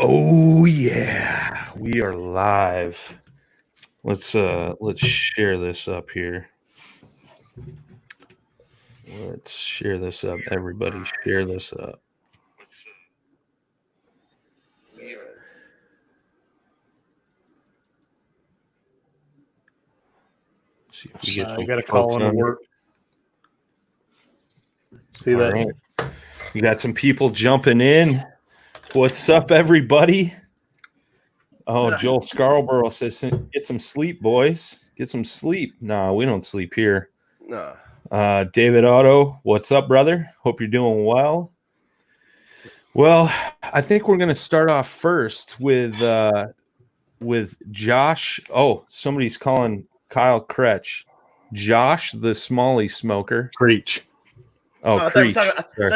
Oh yeah, we are live. Let's share this up here. Let's share this up. Everybody share this up. See if we get I got to call into work. See All that? Right. You got some people jumping in. What's up, everybody? Oh, Joel Scarborough says, "Get some sleep, boys. Get some sleep." No, we don't sleep here. No. David Otto, what's up, brother? Hope you're doing well. Well, I think we're going to start off first with Josh. Oh, somebody's calling Kyle Kretsch. Josh, the Smalley smoker. Preach. Oh, I thought he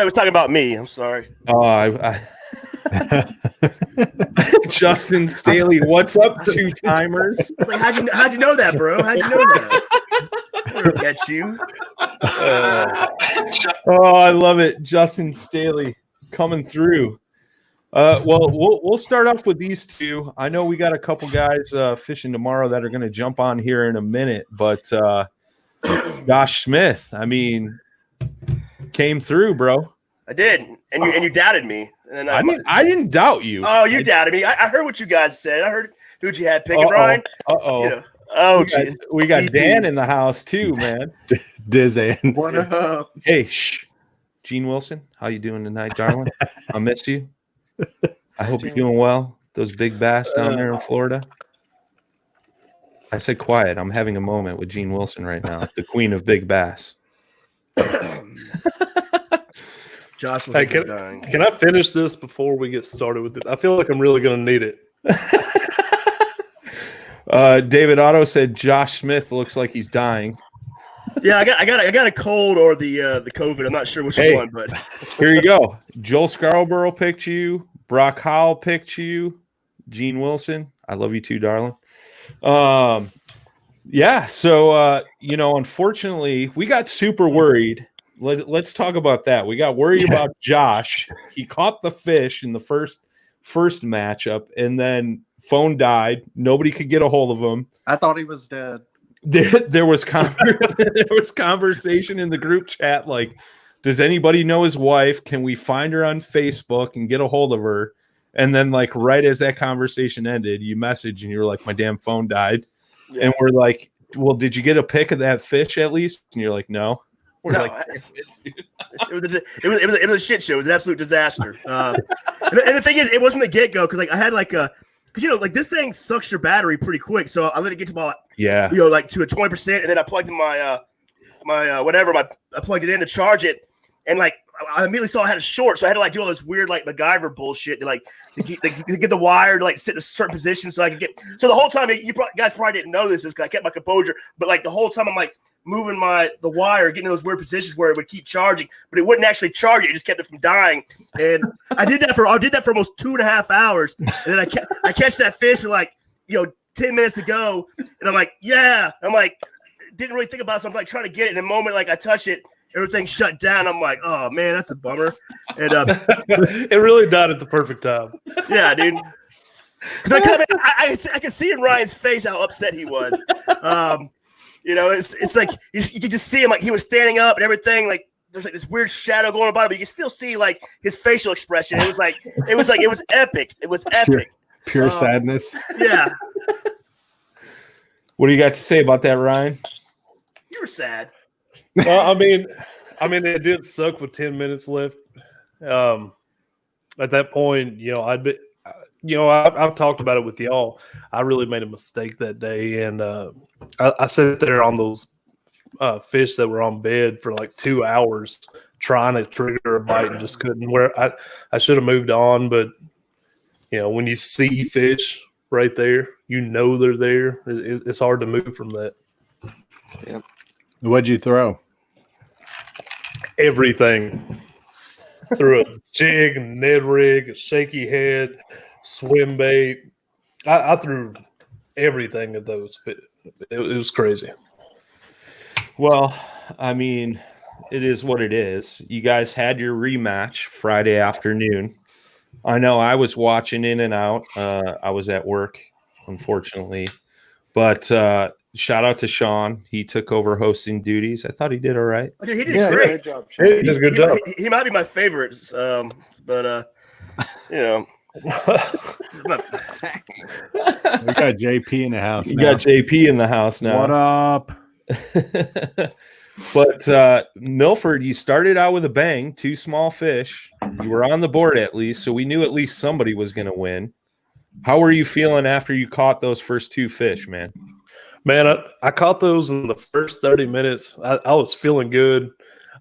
was talking about me. I'm sorry. Oh, Justin Staley, what's up, two timers? It's like, how'd you know that, bro? How'd you know that? That's you. Oh, I love it, Justin Staley coming through. Well, we'll start off with these two. I know we got a couple guys fishing tomorrow that are going to jump on here in a minute, but Josh Smith, I mean, came through, bro. I did, and you doubted me. And then I didn't doubt you. Oh, you doubted me. I heard what you guys said. I heard who'd you had picking, Ryan. Uh-oh. You know, oh, we got Dan in the house too, man. Dizan. What up? Hey, shh. Gene Wilson, how you doing tonight, darling? I missed you. I hope you're doing well. Those big bass down there in Florida. I said quiet. I'm having a moment with Gene Wilson right now, the queen of big bass. Josh, Hey, can I finish this before we get started with it? I feel like I'm really going to need it. David Otto said Josh Smith looks like he's dying. Yeah, I got a cold or the COVID. I'm not sure which one, but here you go. Joel Scarborough picked you. Brock Howell picked you. Gene Wilson, I love you too, darling. Yeah. So unfortunately, we got super worried. Let's talk about that. We got worried about Josh. He caught the fish in the first matchup, and then phone died. Nobody could get a hold of him. I thought he was dead. There was conversation in the group chat like, does anybody know his wife? Can we find her on Facebook and get a hold of her? And then like right as that conversation ended, you messaged and you were like, my damn phone died. Yeah. And we're like, well, did you get a pic of that fish at least? And you're like, no. We're like, it was a shit show. It was an absolute disaster. And the thing is, it wasn't the get-go because like I had like because like this thing sucks your battery pretty quick. So I let it get to about like to a 20%, and then I plugged in my I plugged it in to charge it, and like I immediately saw I had a short, so I had to like do all this weird like MacGyver bullshit to get the wire to like sit in a certain position so I could get. So the whole time guys probably didn't know this because I kept my composure, but like the whole time I'm like moving the wire, getting in those weird positions where it would keep charging, but it wouldn't actually charge it. It just kept it from dying. And I did that for almost 2.5 hours. And then I catch that fish for like, 10 minutes ago. And I'm like, yeah. I'm like, didn't really think about it. So I'm like trying to get it. In the moment, like I touch it, everything shut down. I'm like, oh man, that's a bummer. And it really died at the perfect time. Yeah, dude. Because I could see in Ryan's face how upset he was. It's like you could just see him like he was standing up and everything. Like there's like this weird shadow going by, but you can still see like his facial expression. It was epic. It was epic. Pure sadness. Yeah. What do you got to say about that, Ryan? You were sad. Well, I mean, it did suck with 10 minutes left. At that point, I've talked about it with y'all. I really made a mistake that day, and I sat there on those fish that were on bed for like 2 hours trying to trigger a bite and just couldn't. Where I should have moved on, but when you see fish right there, they're there. It's hard to move from that. Yep. What'd you throw? Everything. Threw a jig, a Ned rig, a shaky head, swim bait. I threw everything at those. It was crazy. Well, I mean, it is what it is. You guys had your rematch Friday afternoon. I know. I was watching in and out. I was at work, unfortunately. But shout out to Sean. He took over hosting duties. I thought he did all right. Okay, he did great job. He did a good job. He might be my favorite, but you know. We got JP in the house. You got JP in the house now. What up? But Milford, you started out with a bang, 2 small fish. You were on the board at least, so we knew at least somebody was going to win. How were you feeling after you caught those first 2 fish, man? Man, I caught those in the first 30 minutes. I was feeling good.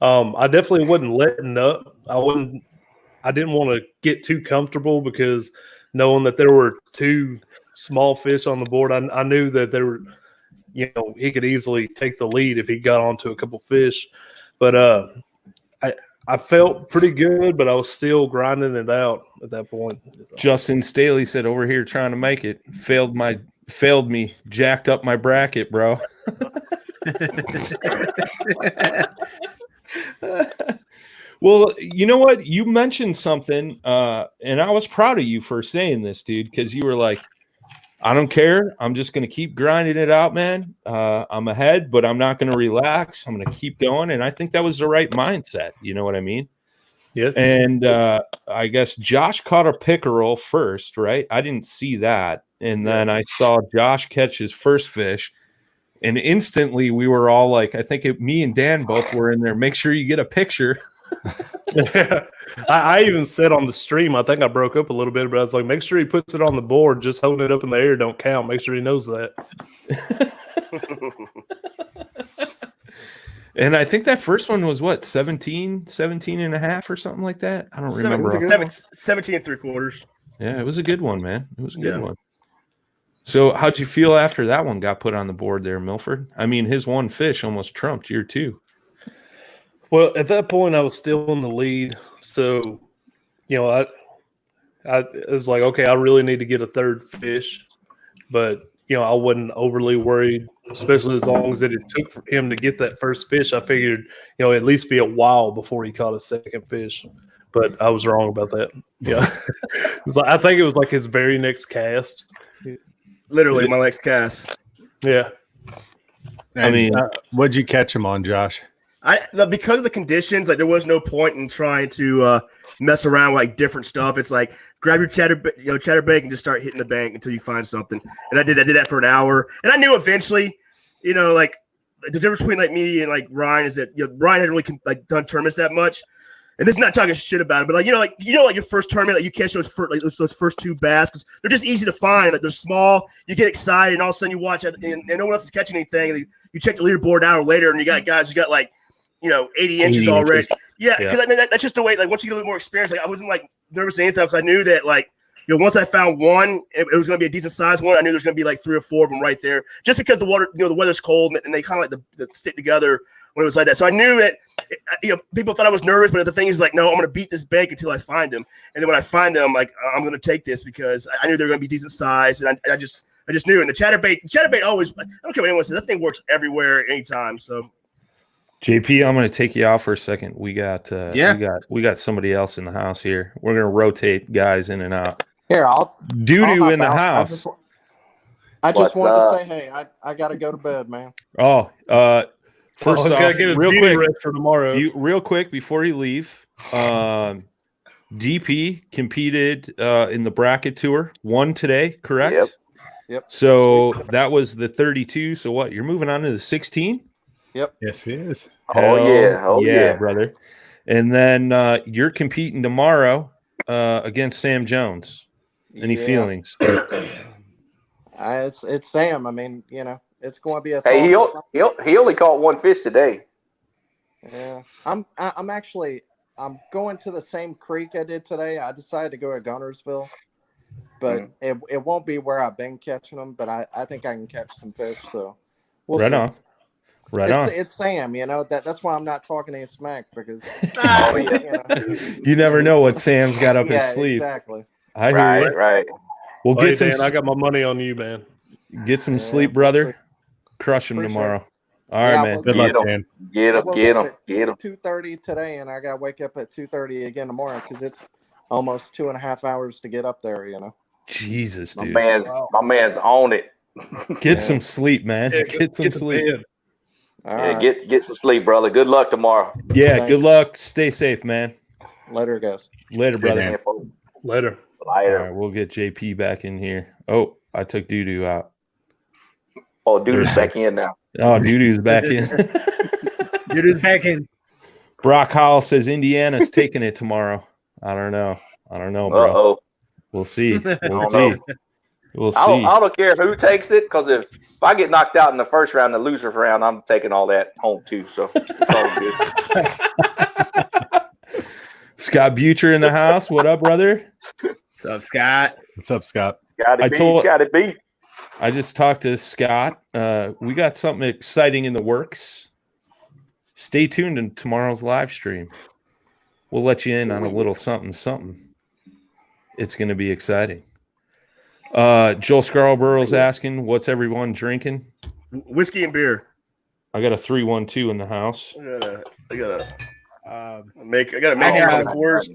I definitely wasn't letting up. I didn't want to get too comfortable because knowing that there were 2 small fish on the board, I knew that there were, he could easily take the lead if he got onto a couple fish. But I felt pretty good, but I was still grinding it out at that point. Justin Staley said, over here trying to make it, failed me, jacked up my bracket, bro. Well, you know what? You mentioned something, and I was proud of you for saying this, dude, because you were like, I don't care. I'm just going to keep grinding it out, man. I'm ahead, but I'm not going to relax. I'm going to keep going. And I think that was the right mindset. You know what I mean? Yeah. And I guess Josh caught a pickerel first, right? I didn't see that. And then I saw Josh catch his first fish. And instantly we were all like, I think me and Dan both were in there. Make sure you get a picture. I even said on the stream, I think I broke up a little bit, but I was like, make sure he puts it on the board. Just holding it up in the air don't count. Make sure he knows that. And I think that first one was what, 17 and a half or something like that? I don't remember. 17 and 3/4. Yeah, it was a good one, man. It was a good one. So how'd you feel after that one got put on the board there, Milford? I mean, his 1 fish almost trumped your 2. Well, at that point, I was still in the lead. So, I was like, okay, I really need to get a 3rd fish. But, I wasn't overly worried, especially as long as it took for him to get that first fish. I figured, at least be a while before he caught a 2nd fish. But I was wrong about that. Yeah. I think it was like his very next cast. Literally, my next cast. Yeah. And, I mean, what'd you catch him on, Josh? Because of the conditions, like there was no point in trying to mess around with like different stuff. It's like grab your chatterbait and just start hitting the bank until you find something. And I did that for an hour, and I knew eventually, like the difference between like me and like Ryan is that Ryan hadn't really done tournaments that much. And this is not talking shit about it, but like your first tournament, like you catch those first 2 bass because they're just easy to find. Like they're small, you get excited, and all of a sudden you watch it, and no one else is catching anything. And you check the leaderboard an hour later, and you got guys who got like 80 inches already. Yeah, because I mean that's just the way. Like once you get a little more experience, like I wasn't like nervous or anything because I knew that like once I found one, it was going to be a decent sized one. I knew there's going to be like 3 or 4 of them right there, just because the water, the weather's cold and they kind of like the stick together when it was like that. So I knew that people thought I was nervous, but the thing is like, no, I'm going to beat this bank until I find them, and then when I find them, like I'm going to take this because I knew they're going to be decent size, and I just knew. And the chatterbait always, I don't care what anyone says, that thing works everywhere, anytime. So. JP, I'm going to take you out for a second. We got somebody else in the house here. We're going to rotate guys in and out. Here, I'll in the house. I just wanted to say, hey, I got to go to bed, man. Oh, first off, get real quick for tomorrow. Real quick before you leave, DP competed in the bracket tour, won today, correct? Yep. So that was the 32. So what? You're moving on to the 16? Yep. Yes, he is. Oh yeah, brother. And then you're competing tomorrow against Sam Jones. Any feelings? It's Sam. I mean, it's going to be a. Hey, he only caught 1 fish today. Yeah, I'm going to the same creek I did today. I decided to go to Gunnersville, but it won't be where I've been catching them. But I think I can catch some fish. So we'll see. On. Right on. It's Sam, that's why I'm not talking any smack because you never know what Sam's got up his sleeve. Exactly. I hear you. Right. We'll get some. Dan, I got my money on you, man. Get some sleep, brother. Crush him tomorrow. All right, man. Good luck, man. Get him. 2:30 today, and I got to wake up at 2:30 again tomorrow because it's almost 2.5 hours to get up there. Jesus, dude. My man's on it. Get some sleep, man. Get some sleep. Get some sleep, brother. Good luck tomorrow. Yeah, Thanks. good luck. Stay safe, man. Later, guys. Later, brother. Man, Later. All right, we'll get JP back in here. Oh, I took Doo-Doo out. Oh, dude's back in now. Oh, Doo-Doo's back in. Doo-Doo's back in. Brock Howell says Indiana's taking it tomorrow. I don't know, bro. Uh-oh. We'll see. We'll see. We'll see. I don't care who takes it, because if I get knocked out in the first round, the loser's round, I'm taking all that home too. So it's all good. Scott Butcher in the house. What up, brother? What's up, Scott? What's up, Scott? Gotta be. I just talked to Scott. We got something exciting in the works. Stay tuned in tomorrow's live stream. We'll let you in on a little something. It's going to be exciting. Joel Scarleborough's asking, what's everyone drinking? Whiskey and beer. I got a 312 in the house. I gotta make it for the course.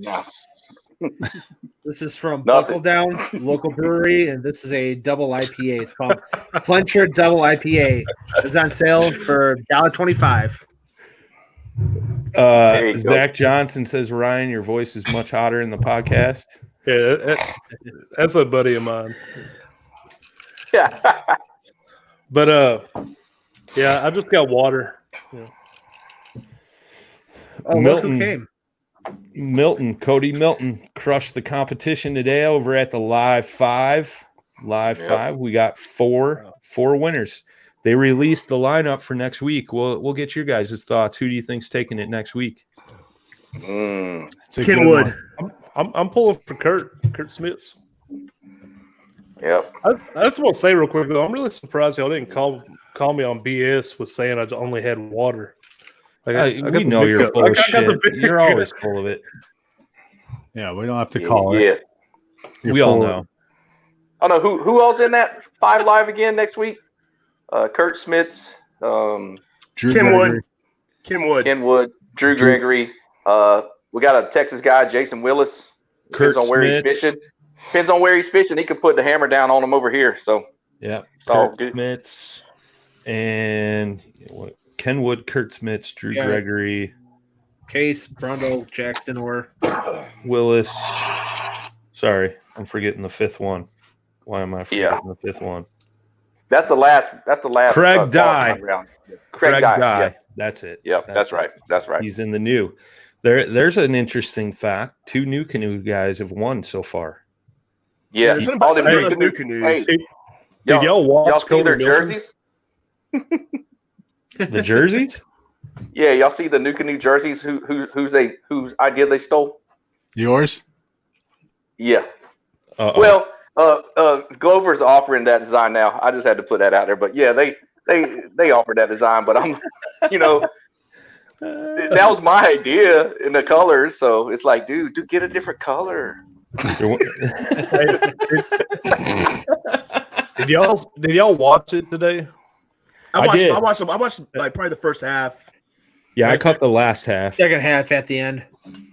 This is from Nothing. Buckle Down local brewery, and this is a double IPA. It's called Plencher Double IPA. It's on sale for $1.25. Zach Johnson says, Ryan, your voice is much hotter in the podcast. Yeah, that's a buddy of mine. Yeah. But yeah, I just got water. Yeah. Oh, look who came. Cody Milton crushed the competition today over at the Live 5. We got four winners. They released the lineup for next week. We'll get your guys' thoughts. Who do you think's taking it next week? Kenwood. I'm pulling for Kurt Smith. Yep. I just want to say real quick though, I'm really surprised y'all didn't call me on BS with saying I only had water. We know you're full of shit. You're always full of it. Yeah, we don't have to call it. Yeah. We all know. I know who else in that 5 Live again next week? Kurt Smith, Kenwood, Drew Gregory. We got a Texas guy, Jason Willis. Kurt Depends on where Smith. he's fishing. Depends on where he's fishing. He could put the hammer down on him over here. So yeah, Kurt Smiths and Kenwood, Kurt Smiths, Drew Gregory, Case, Brundle, Jackson, or Willis. Sorry, I'm forgetting the 5th one. Why am I forgetting the 5th one? That's the last. Craig Dye. Craig Dye. Yeah. That's it. Yep, that's right. That's right. He's in the new. There's an interesting fact. 2 new canoe guys have won so far. Yeah, there's all some them new canoes. Hey, Did y'all watch y'all see their Cody Milton? jerseys? The jerseys? Yeah, y'all see the new canoe jerseys? Whose idea they stole? Yours? Yeah. Uh-oh. Well, Glover's offering that design now. I just had to put that out there, but yeah, they offered that design, but I'm, that was my idea in the colors. So it's like, dude, get a different color. Did y'all watch it today? I watched like probably the first half. Yeah, I caught the last half. Second half at the end.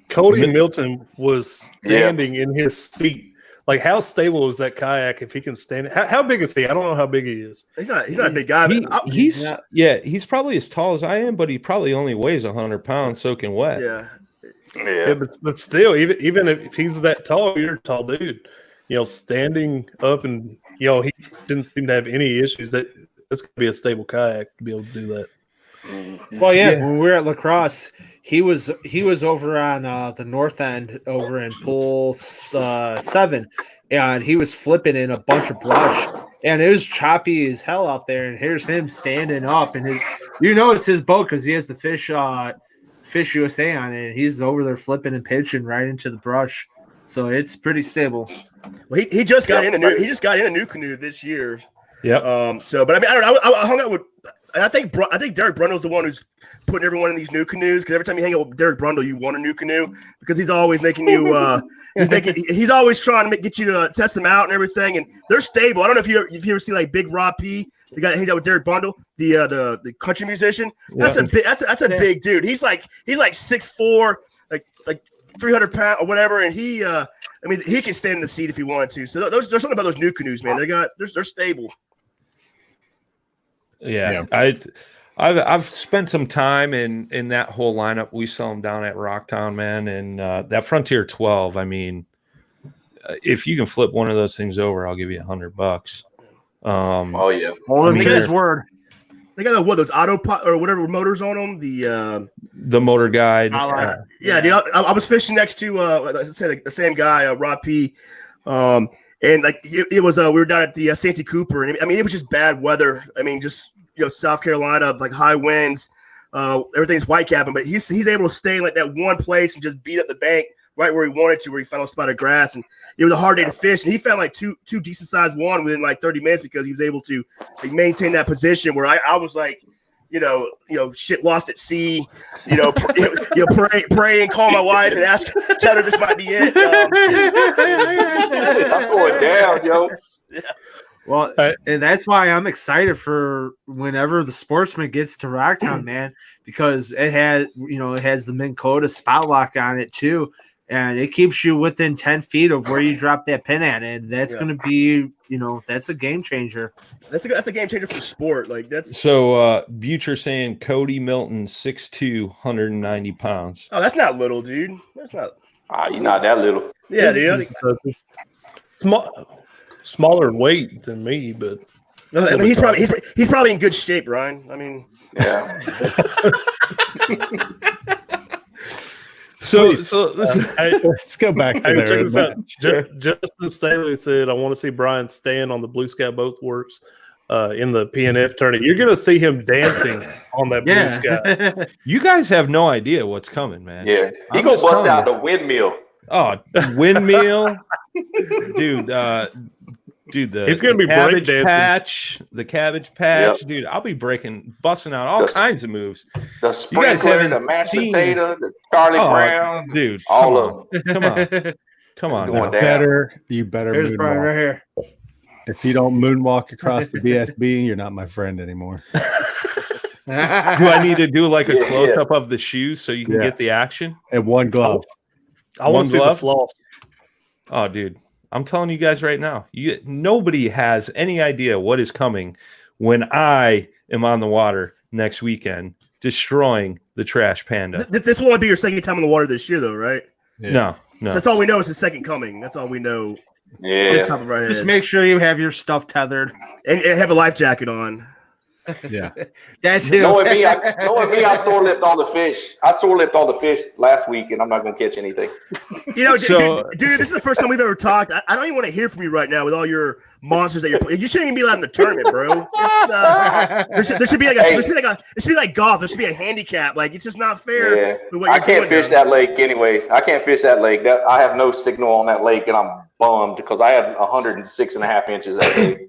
Cody Milton was standing in his seat. Like, how stable is that kayak if he can stand it? How big is he? I don't know how big he is. He's not a big guy. He's probably as tall as I am, but he probably only weighs 100 pounds soaking wet. Yeah, but still, even if he's that tall, you're a tall dude. Standing up and he didn't seem to have any issues. That's gonna be a stable kayak to be able to do that. Well, yeah. When we were at La Crosse, he was over on the north end over in pool 7, and he was flipping in a bunch of brush, and it was choppy as hell out there. And here's him standing up, and it's his boat because he has the Fish USA on it. And he's over there flipping and pitching right into the brush, so it's pretty stable. Well, he just got in the new. He just got in a new canoe this year. Yeah. But I mean, I don't know. I hung out with. And I think Derek Brundle's the one who's putting everyone in these new canoes, because every time you hang out with Derek Brundle, you want a new canoe because he's always making you. He's always trying to get you to test them out and everything, and they're stable. I don't know if you ever see like Big Rob P, the guy that hangs out with Derek Brundle, the country musician. That's a big dude. He's like 6'4", like 300 pound or whatever, and he he can stand in the seat if he wanted to. So there's something about those new canoes, man. They're stable. Yeah. I've spent some time in that whole lineup. We sell them down at Rocktown, man, and that Frontier 12. I mean, if you can flip one of those things over, I'll give you $100. Oh yeah. Hold him to his word. They got those autopilot or whatever motors on them. The motor guide. I was fishing next to let's say the same guy, Rob P. And like it was we were down at the Santee Cooper, and I mean it was just bad weather. I mean just South Carolina, like high winds, everything's white capping, but he's able to stay in like that one place and just beat up the bank right where he wanted to, where he found a spot of grass. And it was a hard day to fish, and he found like two decent sized one within like 30 minutes because he was able to like maintain that position where I was like, shit lost at sea, pray and call my wife and tell her this might be it. I'm going down, yo. Yeah. Well, and that's why I'm excited for whenever the Sportsman gets to Rocktown, man, because it has the Minn Kota spot lock on it too, and it keeps you within 10 feet of where you drop that pin at, and that's going to be, that's a game changer. That's a game changer for the sport. Like that's so. Butcher saying Cody Milton 6'2", 190 pounds. Oh, that's not little, dude. That's not. You're not that little. Yeah, dude. Smaller in weight than me, but I mean, he's probably in good shape, Ryan. I mean, yeah. So let's go back to check this out. Justin Staley said, "I want to see Brian stand on the Blue Sky Boat Works in the PNF tournament. You're going to see him dancing on that Blue Sky." You guys have no idea what's coming, man. Yeah, he gonna bust out the windmill. Oh, windmill, dude. It's gonna be cabbage patch, the cabbage patch, dude. I'll be busting out all kinds of moves. The sprinkler, the mashed potato, the Charlie Brown, dude. All of them. Come on. You better. There's Brian right here. If you don't moonwalk across the BSB, you're not my friend anymore. Do I need to do like a close up of the shoes so you can get the action? And one glove. I want to see the floss. Oh, dude. I'm telling you guys right now, nobody has any idea what is coming when I am on the water next weekend destroying the Trash Panda. This won't be your second time on the water this year, though, right? Yeah. No. So that's all we know is his second coming. That's all we know. Yeah. Just make sure you have your stuff tethered and have a life jacket on. Yeah, that's it. Knowing me, I sore lipped all the fish. I sore lipped all the fish last week, and I'm not going to catch anything. Dude, this is the first time we've ever talked. I don't even want to hear from you right now with all your monsters that you're playing. You shouldn't even be allowed in the tournament, bro. There should be like golf. There should be a handicap. Like it's just not fair. Yeah. I can't fish that lake, anyways. I can't fish that lake. I have no signal on that lake, and I'm bummed because I had 106.5 inches that day.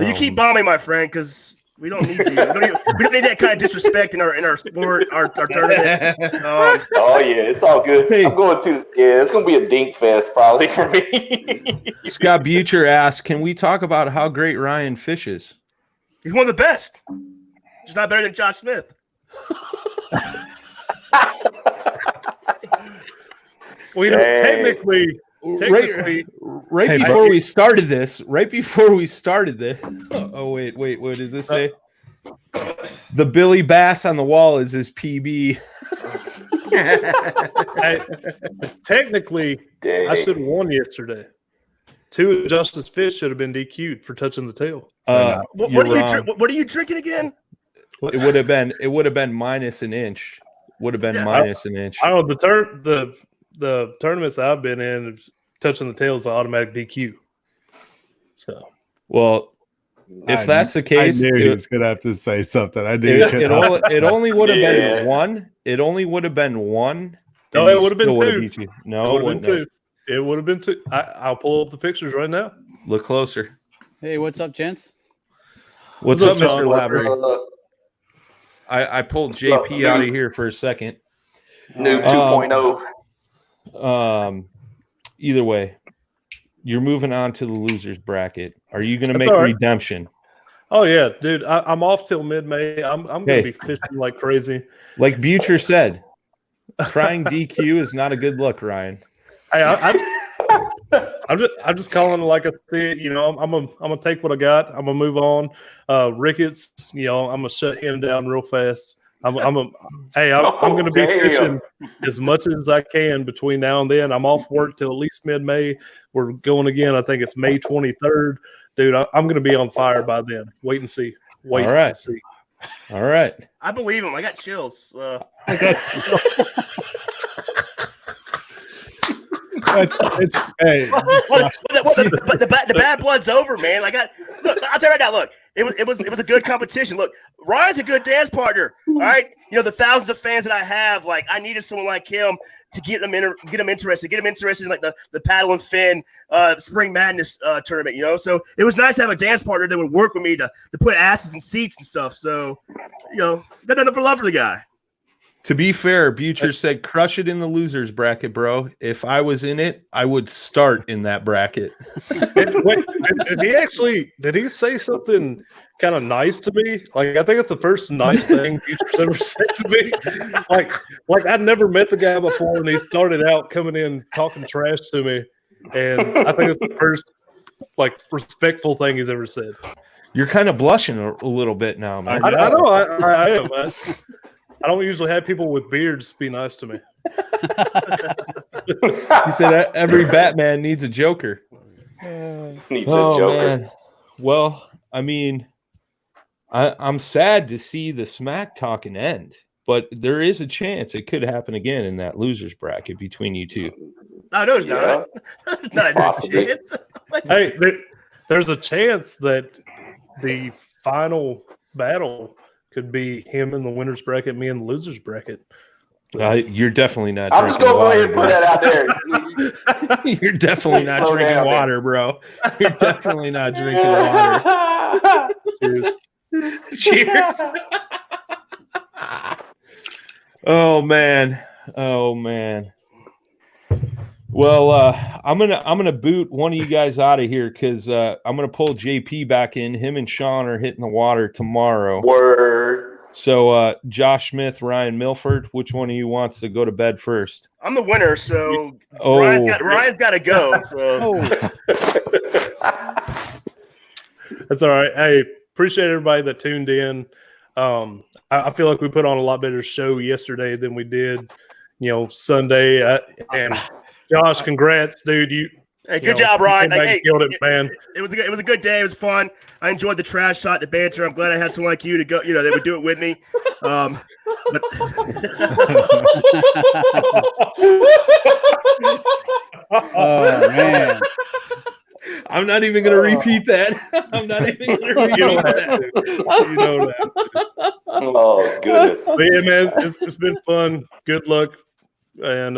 You keep bombing, my friend, because. We don't need you. We don't need that kind of disrespect in our sport, our tournament. Oh yeah, it's all good. Hey. I'm going to. Yeah, it's going to be a dink fest probably for me. Scott Butcher asked, "Can we talk about how great Ryan fishes?" He's one of the best. He's not better than Josh Smith. Well, technically. Right before we started this. Oh wait, what does this say? The Billy Bass on the wall is his PB. Technically, I should have won yesterday. 2 of Justin's fish should have been DQ'd for touching the tail. What are you drinking again? It would have been minus an inch. Minus an inch. I don't know the tournaments I've been in, touching the tail is an automatic DQ. So, well, if that's the case, I knew he was going to have to say something. I knew it only would have been one. It only would have been one. No, it would have been 2. No, it would have been 2. It would have been 2. I'll pull up the pictures right now. Look closer. Hey, what's up, gents? What's up, Mr. Lavery? I pulled JP out of here for a second. New 2.0. Either way, you're moving on to the losers bracket. Are you going to make redemption? Oh yeah, dude. I'm off till mid-May. I'm going to be fishing like crazy. Like Butcher said, Crying DQ is not a good look, Ryan. Hey, I'm just calling it like I see it. You know, I'm gonna take what I got. I'm gonna move on. Ricketts, you know, I'm gonna shut him down real fast. I'm gonna be fishing as much as I can between now and then. I'm off work till at least mid-May. We're going again. I think it's May 23rd, dude. I'm gonna be on fire by then. Wait and see. Wait and see. All right. I believe him. I got chills. It's hey. The bad blood's over, man. Like, look, I'll tell you right now. Look, it was a good competition. Look, Ryan's a good dance partner. All right, you know, the thousands of fans that I have, like, I needed someone like him to get them interested in like the paddle and fin spring madness tournament. You know, so it was nice to have a dance partner that would work with me to put asses in seats and stuff. So, you know, got nothing for love for the guy. To be fair, Butcher said, crush it in the losers bracket, bro. If I was in it, I would start in that bracket. Wait, did he say something kind of nice to me? Like, I think it's the first nice thing Butcher's ever said to me. Like I'd never met the guy before, and he started out coming in talking trash to me. And I think it's the first, like, respectful thing he's ever said. You're kind of blushing a little bit now, man. I know. I am, man. I don't usually have people with beards be nice to me. He said every Batman needs a Joker. Needs a Joker. Man. Well, I mean, I'm sad to see the smack talking end, but there is a chance it could happen again in that losers bracket between you two. Oh, no, it's not. Not a chance. Hey, there's a chance that the final battle could be him in the winners bracket, me in the losers bracket. You're definitely not I'm just drinking going to go water, ahead and put that out there. You're definitely not Slow drinking down, water, bro. You're definitely not drinking water. Cheers. Oh man. Well, I'm gonna boot one of you guys out of here because I'm gonna pull JP back in. Him and Sean are hitting the water tomorrow. Word. So Josh Smith, Ryan Milford, which one of you wants to go to bed first? I'm the winner, so Ryan's got to go. So. That's all right. Hey, appreciate everybody that tuned in. I feel like we put on a lot better show yesterday than we did, Sunday. And Josh, congrats, dude. Hey, good job, Ryan. Hey, killed it, man. It was a good day. It was fun. I enjoyed the trash talk, the banter. I'm glad I had someone like you to go. They would do it with me. Oh man. I'm not even going to repeat that. I'm not even going to repeat that. You know that. Oh, goodness. But yeah, man, it's been fun. Good luck. And,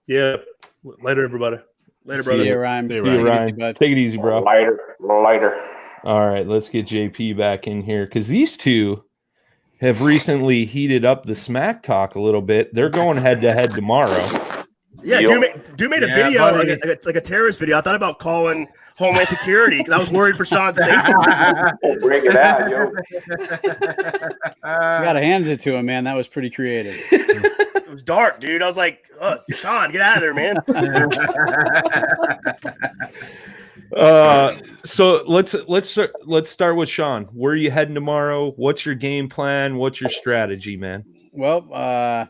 yeah, later, everybody. Later, brother. See you, Ryan. See you, Ryan. Take it easy, bro. Later. All right, let's get JP back in here because these two have recently heated up the smack talk a little bit. They're going head-to-head tomorrow. Yeah, dude made a video, like a terrorist video. I thought about calling Homeland Security because I was worried for Sean's safety. Bring it out, yo. You gotta hand it to him, man. That was pretty creative. It was dark, dude. I was like, Sean, get out of there, man. So let's start with Sean. Where are you heading tomorrow? What's your game plan? What's your strategy, man? Well,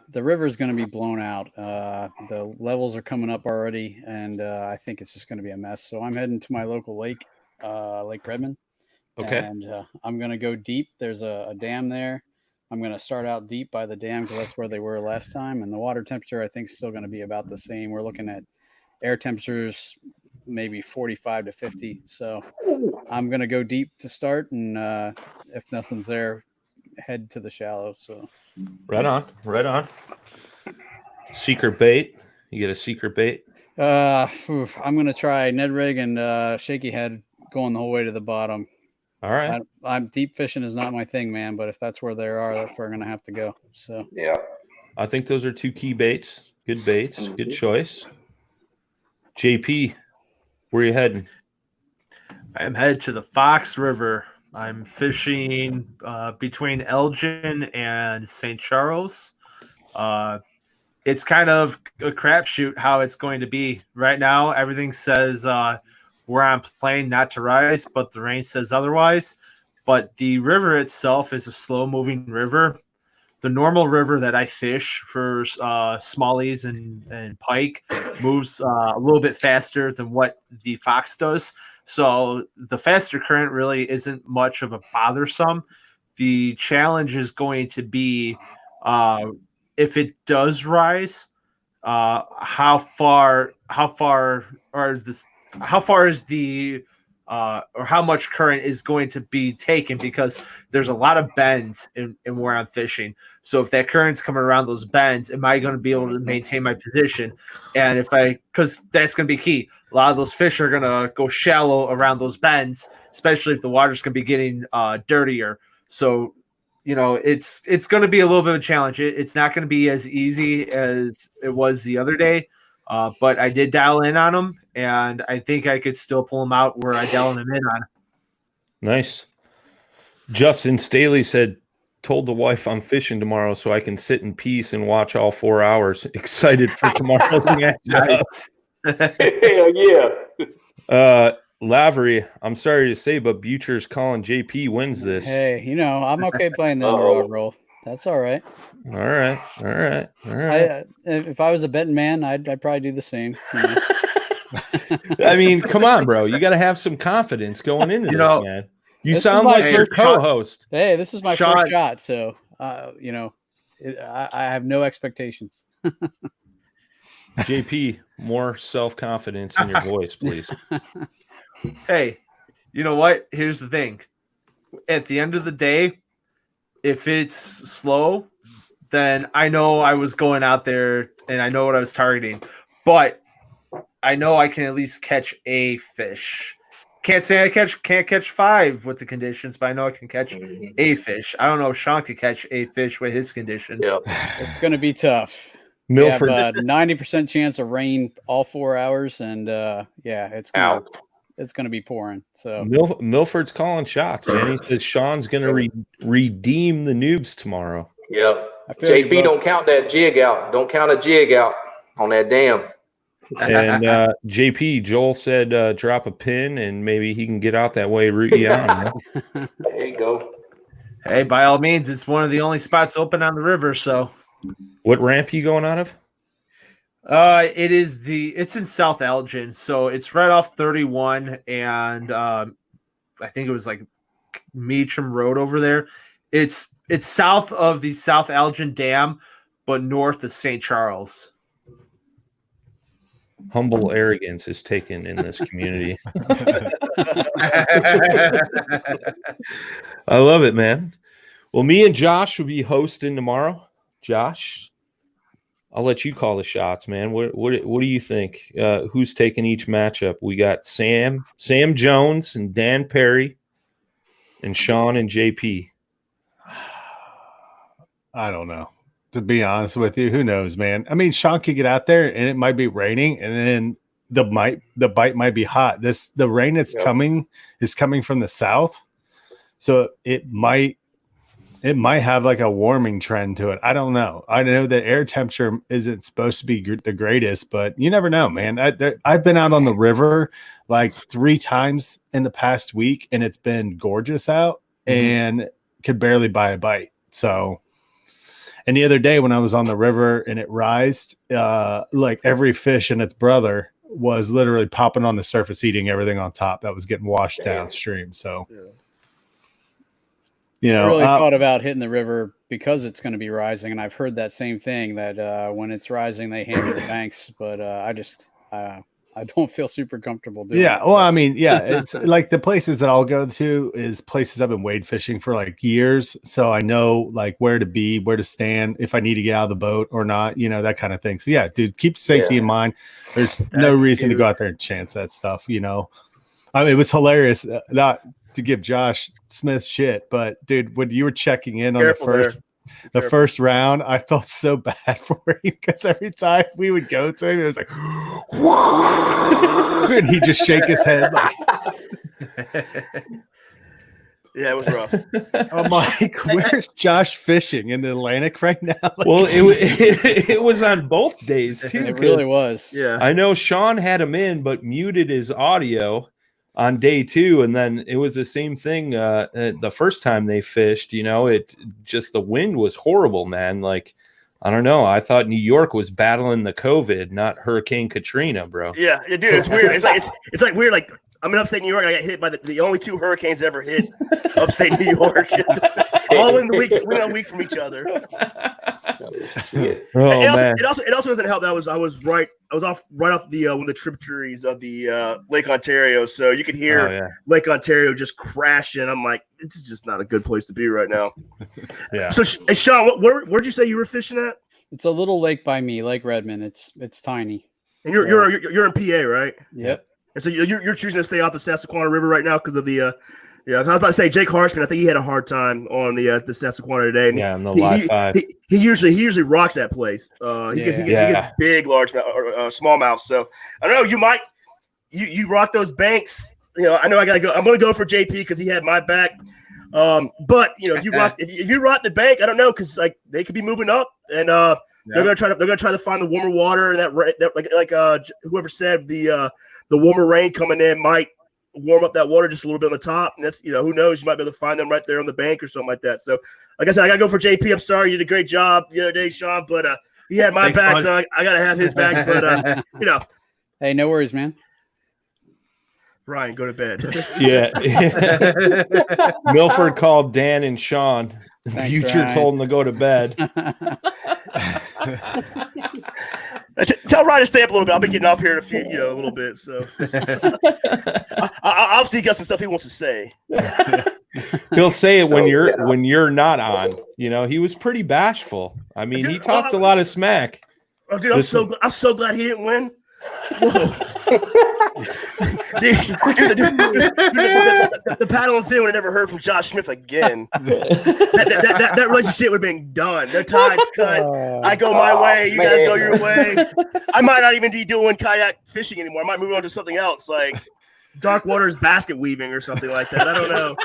the river is going to be blown out. The levels are coming up already, and I think it's just going to be a mess. So I'm heading to my local lake, Lake Redmond. Okay. And I'm going to go deep. There's a dam there. I'm going to start out deep by the dam because that's where they were last time. And the water temperature, I think, is still going to be about the same. We're looking at air temperatures maybe 45 to 50. So I'm going to go deep to start. And if nothing's there, head to the shallow. So right on. Secret bait. You get a secret bait? I'm going to try Ned Rig and Shaky Head going the whole way to the bottom. All right. I'm deep fishing is not my thing, man, but if that's where they are, that's where I'm going to have to go. So yeah, I think those are two key baits. Good baits. Mm-hmm. Good choice. JP, where are you heading? I'm headed to the Fox River. I'm fishing between Elgin and St. Charles. it's kind of a crapshoot how it's going to be right now. Everything says we're on plane not to rise, but the rain says otherwise. But the river itself is a slow-moving river. The normal river that I fish for smallies and pike moves a little bit faster than what the Fox does. So the faster current really isn't much of a bothersome. The challenge is going to be if it does rise, how far is the or how much current is going to be taken, because there's a lot of bends in where I'm fishing. So if that current's coming around those bends, am I going to be able to maintain my position? And because that's going to be key. A lot of those fish are going to go shallow around those bends, especially if the water's going to be getting dirtier. So, it's going to be a little bit of a challenge. It's not going to be as easy as it was the other day. But I did dial in on them, and I think I could still pull them out where I dialed them in on. Nice. Justin Staley said, told the wife I'm fishing tomorrow so I can sit in peace and watch all 4 hours. Excited for tomorrow's match. Hell yeah. Lavery, I'm sorry to say, but Butcher's calling JP wins this. Hey, I'm okay playing the underdog role. That's all right. All right. If I was a betting man, I'd probably do the same. I mean, come on, bro. You got to have some confidence going into this, man. You sound like your co-host. Hey, this is my first shot, so I have no expectations. JP, more self-confidence in your voice, please. Hey, you know what? Here's the thing. At the end of the day, if it's slow, then I know I was going out there and I know what I was targeting. But I know I can at least catch a fish. Can't say I can't catch 5 with the conditions, but I know I can catch a fish. I don't know if Sean could catch a fish with his conditions. Yep. It's going to be tough. Milford, 90% chance of rain all 4 hours, and it's going to be pouring. So Milford's calling shots, man. He says Sean's going to redeem the noobs tomorrow. Yeah. JP, don't count that jig out. Don't count a jig out on that dam. And JP, Joel said drop a pin and maybe he can get out that way. Root you on. There you go. Hey, by all means, it's one of the only spots open on the river. So, what ramp are you going out of? It's in South Elgin, so it's right off 31, and I think it was like Meacham Road over there. It's south of the South Elgin Dam, but north of St. Charles. Humble arrogance is taken in this community. I love it, man. Well, me and Josh will be hosting tomorrow. Josh, I'll let you call the shots, man. What do you think? Who's taking each matchup? We got Sam Jones and Dan Perry, and Sean and JP. I don't know. To be honest with you, who knows, man? I mean, Sean could get out there and it might be raining, and then the bite might be hot. The rain that's coming is coming from the south, so it might have like a warming trend to it. I don't know. I know that air temperature isn't supposed to be the greatest, but you never know, man. I've been out on the river like 3 times in the past week, and it's been gorgeous out, and could barely buy a bite. So. And the other day when I was on the river and it rised, like every fish and its brother was literally popping on the surface, eating everything on top that was getting washed downstream. So, I really thought about hitting the river because it's going to be rising. And I've heard that same thing that when it's rising, they hammer the banks. But I don't feel super comfortable doing it. Well, I mean, it's like the places that I'll go to is places I've been wade fishing for like years. So I know like where to be, where to stand, if I need to get out of the boat or not, that kind of thing. So yeah, dude, keep safety in mind. There's no reason to go out there and chance that stuff, I mean, it was hilarious, not to give Josh Smith shit, but dude, when you were checking in on the first round, I felt so bad for him because every time we would go to him, it was like, and he'd just shake his head. Like, Yeah, it was rough. Oh, Mike, where's Josh fishing in the Atlantic right now? Well, it was on both days too. It really was. Yeah. I know Sean had him in, but muted his audio on day 2, and then it was the same thing the first time they fished. It just the wind was horrible, man. Like, I don't know. I thought New York was battling the COVID, not Hurricane Katrina, bro. Yeah, dude, it's weird. It's like weird. Like I'm in upstate New York. I got hit by the only 2 hurricanes that ever hit upstate New York. All in the week, within a week from each other. It also doesn't help that I was off right off the one of the tributaries of the Lake Ontario, so you could hear Lake Ontario just crashing. I'm like, this is just not a good place to be right now. Yeah. So, hey, Sean, where'd you say you were fishing at? It's a little lake by me, Lake Redmond. It's tiny. And you're in PA, right? Yep. And so you're choosing to stay off the Susquehanna River right now because of the I was about to say Jake Harshman. I think he had a hard time on the Susquehanna today. And on the live 5. He usually rocks that place. He gets big, large, smallmouth. So I don't know. You might you rock those banks. I know I gotta go. I'm gonna go for JP because he had my back. But if you rock the bank, I don't know because like they could be moving up and they're gonna try to find the warmer water and that whoever said the warmer rain coming in might warm up that water just a little bit on the top, and that's who knows, you might be able to find them right there on the bank or something like that. So like I said, I gotta go for JP. I'm sorry, you did a great job the other day, Sean, but he had my back, bud. So I gotta have his back. But hey, no worries, man. Ryan, go to bed. Yeah. Milford called Dan and Sean. Thanks, Future Ryan. told them to go to bed. Tell Ryan to stay up a little bit. I'll be getting off here in a little bit. So obviously he got some stuff he wants to say. He'll say it when you're not on. He was pretty bashful. I mean, he talked a lot of smack. Oh, dude, I'm so glad he didn't win. The paddle and fin would have never heard from Josh Smith again. That relationship would have been done. No ties cut. I go my way, you guys go your way. I might not even be doing kayak fishing anymore. I might move on to something else like dark waters basket weaving or something like that. I don't know.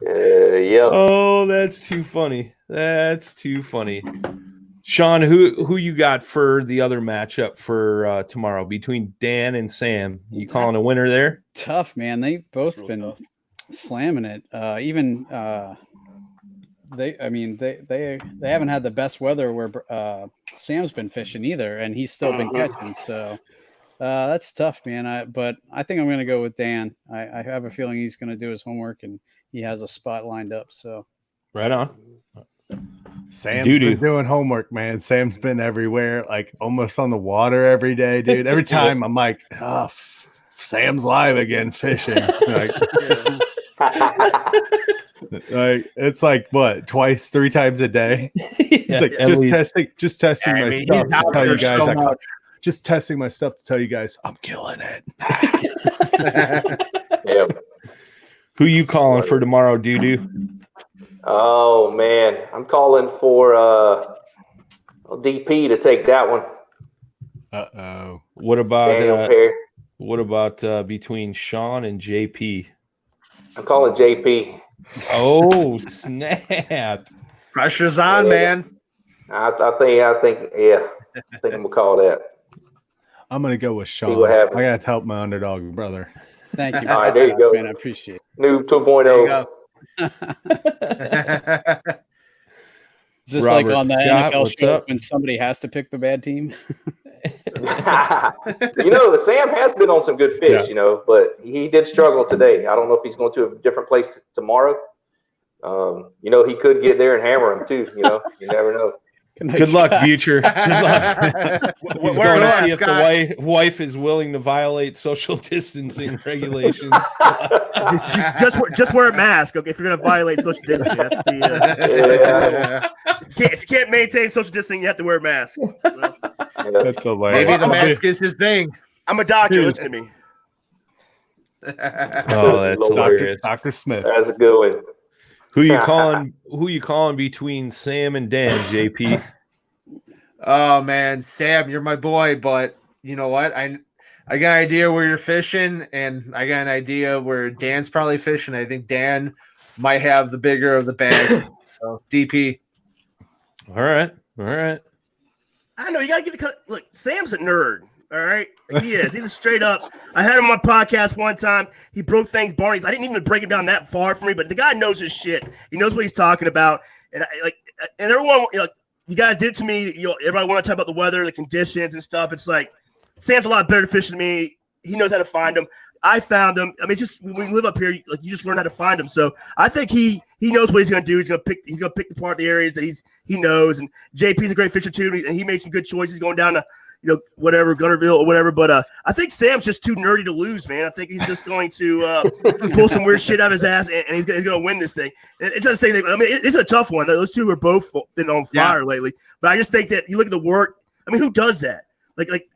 Yeah. Oh, that's too funny. That's too funny. Sean, who you got for the other matchup for tomorrow between Dan and Sam? You calling a winner there? Tough, man. They've both been tough. Slamming it. Even they haven't had the best weather where Sam's been fishing either, and he's still been catching. So that's tough, man. But I think I'm going to go with Dan. I have a feeling he's going to do his homework, and he has a spot lined up. So right on. Sam's been doing homework, man. Sam's been everywhere, like almost on the water every day, dude. Every time I'm like, oh, Sam's live again fishing. Like it's like what, 2-3 times a day? It's like just testing my stuff to tell you guys. Just testing my stuff to tell you guys I'm killing it. Yeah. Who you calling for tomorrow, Doo-Doo? Oh man, I'm calling for DP to take that one. Uh-oh. What about Daniel Perry. What about between Sean and JP? I'm calling JP. Oh snap! Pressure's on, man. I think I'm gonna call that. I'm gonna go with Sean. See what happens. I gotta help my underdog brother. thank you. All right, there you go. Man, I appreciate it. New 2.0. Is this Robert like on the Scott, NFL what's show up? when somebody has to pick the bad team? Sam has been on some good fish, but he did struggle today. I don't know if he's going to a different place tomorrow. He could get there and hammer him too. You never know. Good luck, Butcher. Good luck. He's going to see if the wife is willing to violate social distancing regulations. just wear a mask, okay? If you're going to violate social distancing, that's the. If you can't maintain social distancing, you have to wear a mask. That's hilarious. Maybe the mask is his thing. I'm a doctor. Listen to me. Oh, that's hilarious. Dr. Smith. That's a good one. Who you calling between Sam and Dan, JP? Oh man, Sam, you're my boy, but you know what? I got an idea where you're fishing, and I got an idea where Dan's probably fishing. I think Dan might have the bigger of the bag. So DP. All right. I know you gotta give it. Look, Sam's a nerd. All right, he is. He's a straight up. I had him on my podcast one time. He broke things, Barney's. I didn't even break him down that far for me, but the guy knows his shit. He knows what he's talking about, and everyone, you guys did it to me. Everybody want to talk about the weather, the conditions, and stuff. It's like Sam's a lot better at fishing than me. He knows how to find them. I found them. I mean, it's just when you live up here, you just learn how to find them. So I think he knows what he's going to do. He's going to pick apart the areas that he knows. And JP's a great fisher too, and he made some good choices going down to whatever, Gunnerville or whatever. But I think Sam's just too nerdy to lose, man. I think he's just going to pull some weird shit out of his ass, and he's going to win this thing. And it doesn't say that. I mean, it's a tough one. Those two are both been on fire lately. But I just think that you look at the work. I mean, who does that? Like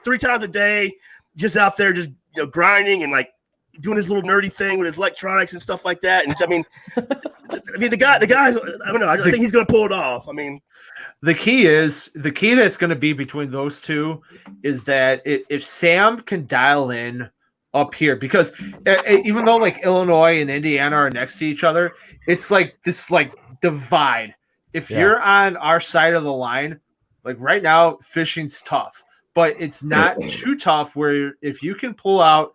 3 times a day, just out there, just grinding and like doing his little nerdy thing with his electronics and stuff like that. And I mean, the guy's. I don't know. I think he's going to pull it off. I mean. The key that's going to be between those two is that if Sam can dial in up here, because even though like Illinois and Indiana are next to each other, it's like this like divide. If you're on our side of the line, like right now, fishing's tough, but it's not too tough where if you can pull out,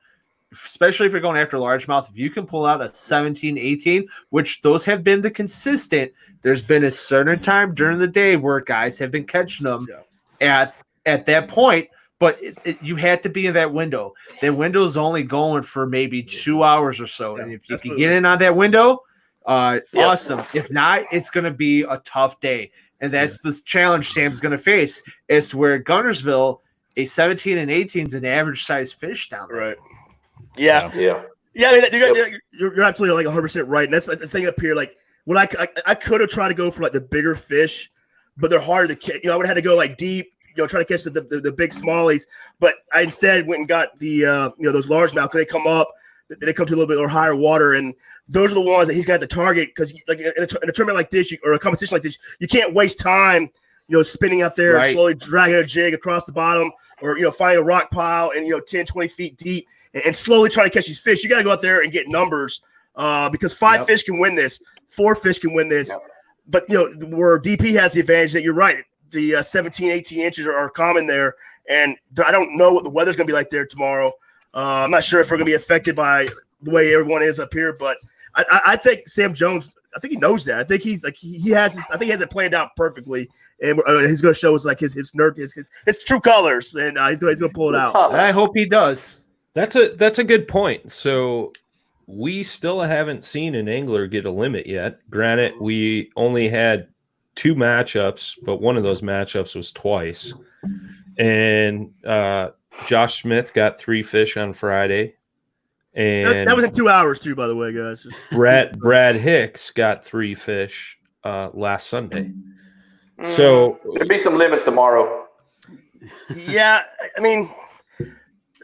especially if you're going after largemouth, if you can pull out a 17, 18, which those have been the consistent, there's been a certain time during the day where guys have been catching them at that point, but you had to be in that window. That window is only going for maybe 2 hours or so. And if you can get in on that window, awesome. If not, it's going to be a tough day. And that's the challenge Sam's going to face as to where Gunnersville, a 17 and 18 is an average size fish down there. Right. Yeah. I mean, you're absolutely like 100% right. And that's like the thing up here. Like, when I could have tried to go for like the bigger fish, but they're harder to catch. I would have had to go like deep, try to catch the big smallies. But I instead went and got the those largemouth because they come up, they come to a little bit or higher water, and those are the ones that he's got to target because like in a tournament like this or a competition like this, you can't waste time, spinning out there and slowly dragging a jig across the bottom or finding a rock pile and 10, 20 feet deep and slowly trying to catch these fish. You got to go out there and get numbers because 5 fish can win this. 4 fish can win this, but where DP has the advantage that you're right. The 17, 18 inches are common there, and I don't know what the weather's going to be like there tomorrow. I'm not sure if we're going to be affected by the way everyone is up here, but I think Sam Jones. I think he knows that. I think he's like he has. I think he has it planned out perfectly, and he's going to show us like his nerd, his true colors, and he's going to pull it out. I hope he does. That's a good point. So. We still haven't seen an angler get a limit yet. Granted, we only had 2 matchups, but one of those matchups was twice. And Josh Smith got 3 fish on Friday. And that was in 2 hours too, by the way, guys. Brad Hicks got 3 fish last Sunday. So there'll be some limits tomorrow. Yeah, I mean.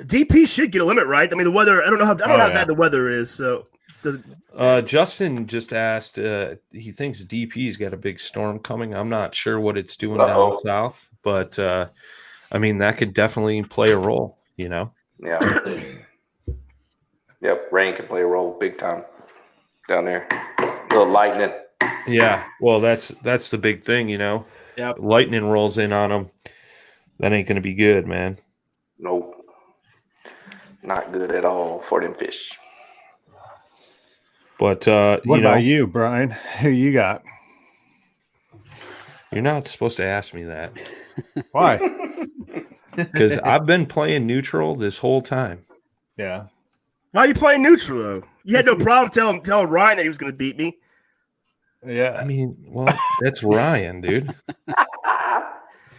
DP should get a limit, right? I mean, the weather. I don't know how bad the weather is. So, Justin just asked. He thinks DP's got a big storm coming. I'm not sure what it's doing down south, but I mean that could definitely play a role. Yeah. Yep, rain can play a role big time down there. A little lightning. Yeah. Well, that's the big thing. Yep. Lightning rolls in on them. That ain't going to be good, man. Nope. Not good at all for them fish. But what about you, Brian? Who you got? You're not supposed to ask me that. Why? Because I've been playing neutral this whole time. Yeah. Why are you playing neutral though? You had no problem telling Ryan that he was going to beat me. Yeah. I mean, well, that's Ryan, dude.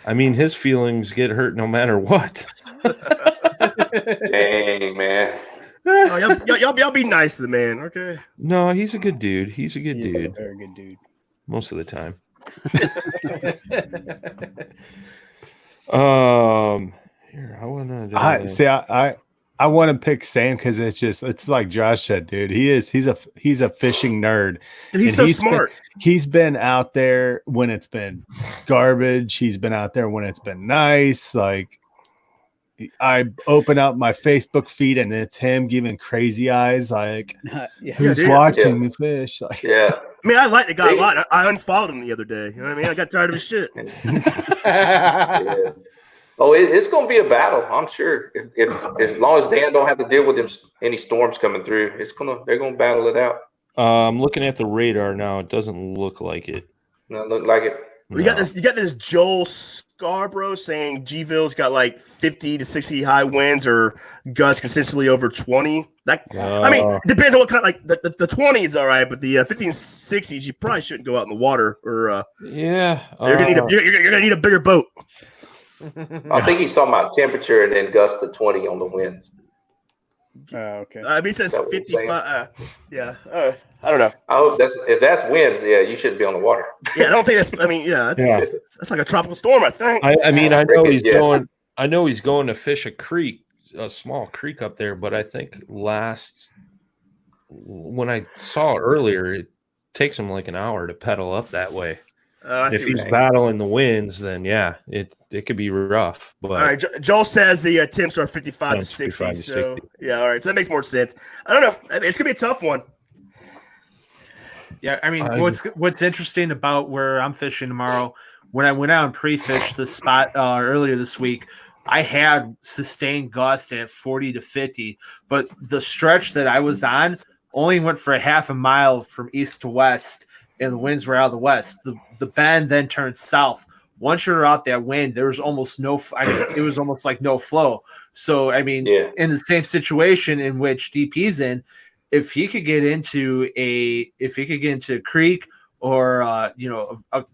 I mean, his feelings get hurt no matter what. Dang, man. Y'all be nice to the man, okay? No, he's a good dude. He's a good dude. Very good dude. Most of the time. Here, I want to. I want to pick Sam because it's like Josh said, dude. He's a fishing nerd. Dude, he's so smart. He's been out there when it's been garbage. He's been out there when it's been nice. Like I open up my Facebook feed and it's him giving crazy eyes like, who's watching me fish? Like, I mean, I like the guy a lot. I unfollowed him the other day. You know what I mean? I got tired of his shit. Oh, it's going to be a battle, I'm sure. If as long as Dan don't have to deal with any storms coming through, they're going to battle it out. I'm looking at the radar now. It doesn't look like it. No, look like it. You got this Joel Scarborough saying Gville's got like 50 to 60 high winds or gusts consistently over 20. I mean, depends on what kind. Like the 20 is all right, but the 50 and 60s, you probably shouldn't go out in the water. Or you're gonna need a bigger boat. I think he's talking about temperature and then gust to 20 on the winds. Okay. I mean, he says 55. I don't know. I hope if that's winds, you shouldn't be on the water. Yeah, I don't think that's. I mean, that's like a tropical storm. I think. I know he's going. I know he's going to fish a small creek up there. But I think when I saw earlier, it takes him like an hour to pedal up that way. If he's battling the winds, then it could be rough. But all right, Joel says the temps are 55 to 60. So all right, so that makes more sense. I don't know. It's gonna be a tough one. Yeah, I mean, what's interesting about where I'm fishing tomorrow? When I went out and pre-fished the spot earlier this week, I had sustained gust at 40 to 50, but the stretch that I was on only went for a half a mile from east to west. And the winds were out of the west. The bend then turned south. Once you're out that wind, there was almost it was almost like no flow. So, I mean, in the same situation in which DP's in, if he could get into a creek or a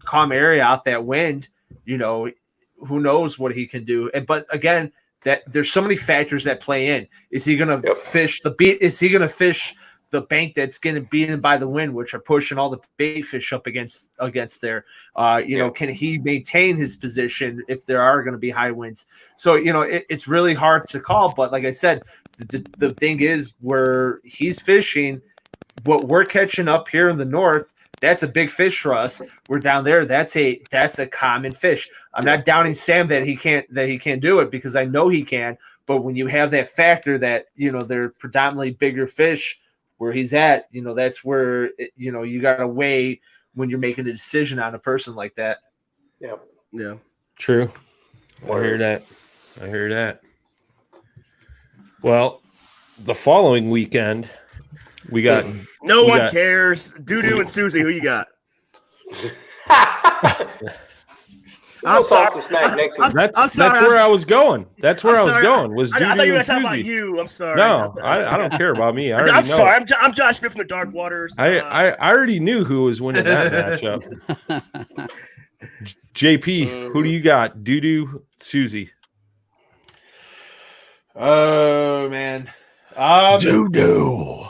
calm area out that wind, who knows what he can do. But again, that there's so many factors that play in. Is he going to fish the beat? Is he going to fish the bank that's getting beaten by the wind, which are pushing all the bait fish up against there? Can he maintain his position if there are going to be high winds? So, it's really hard to call. But like I said, the thing is where he's fishing, what we're catching up here in the north, that's a big fish for us. We're down there. That's a common fish. I'm not doubting Sam that he can't do it, because I know he can. But when you have that factor that, they're predominantly bigger fish where he's at, that's where, you got to weigh when you're making a decision on a person like that. Yeah. Yeah. True. I hear that. Well, the following weekend, we got no one cares. Doo-Doo and Susie, who you got? I'm sorry. That's where I was going. That's where I was going. Was I thought you were talking about you. I'm sorry. No, I don't care about me. I'm sorry. I'm Josh Smith from the Dark Waters. I already knew who was winning that matchup. JP, who do you got? Doo-Doo, Susie. Oh man. Doo-Doo.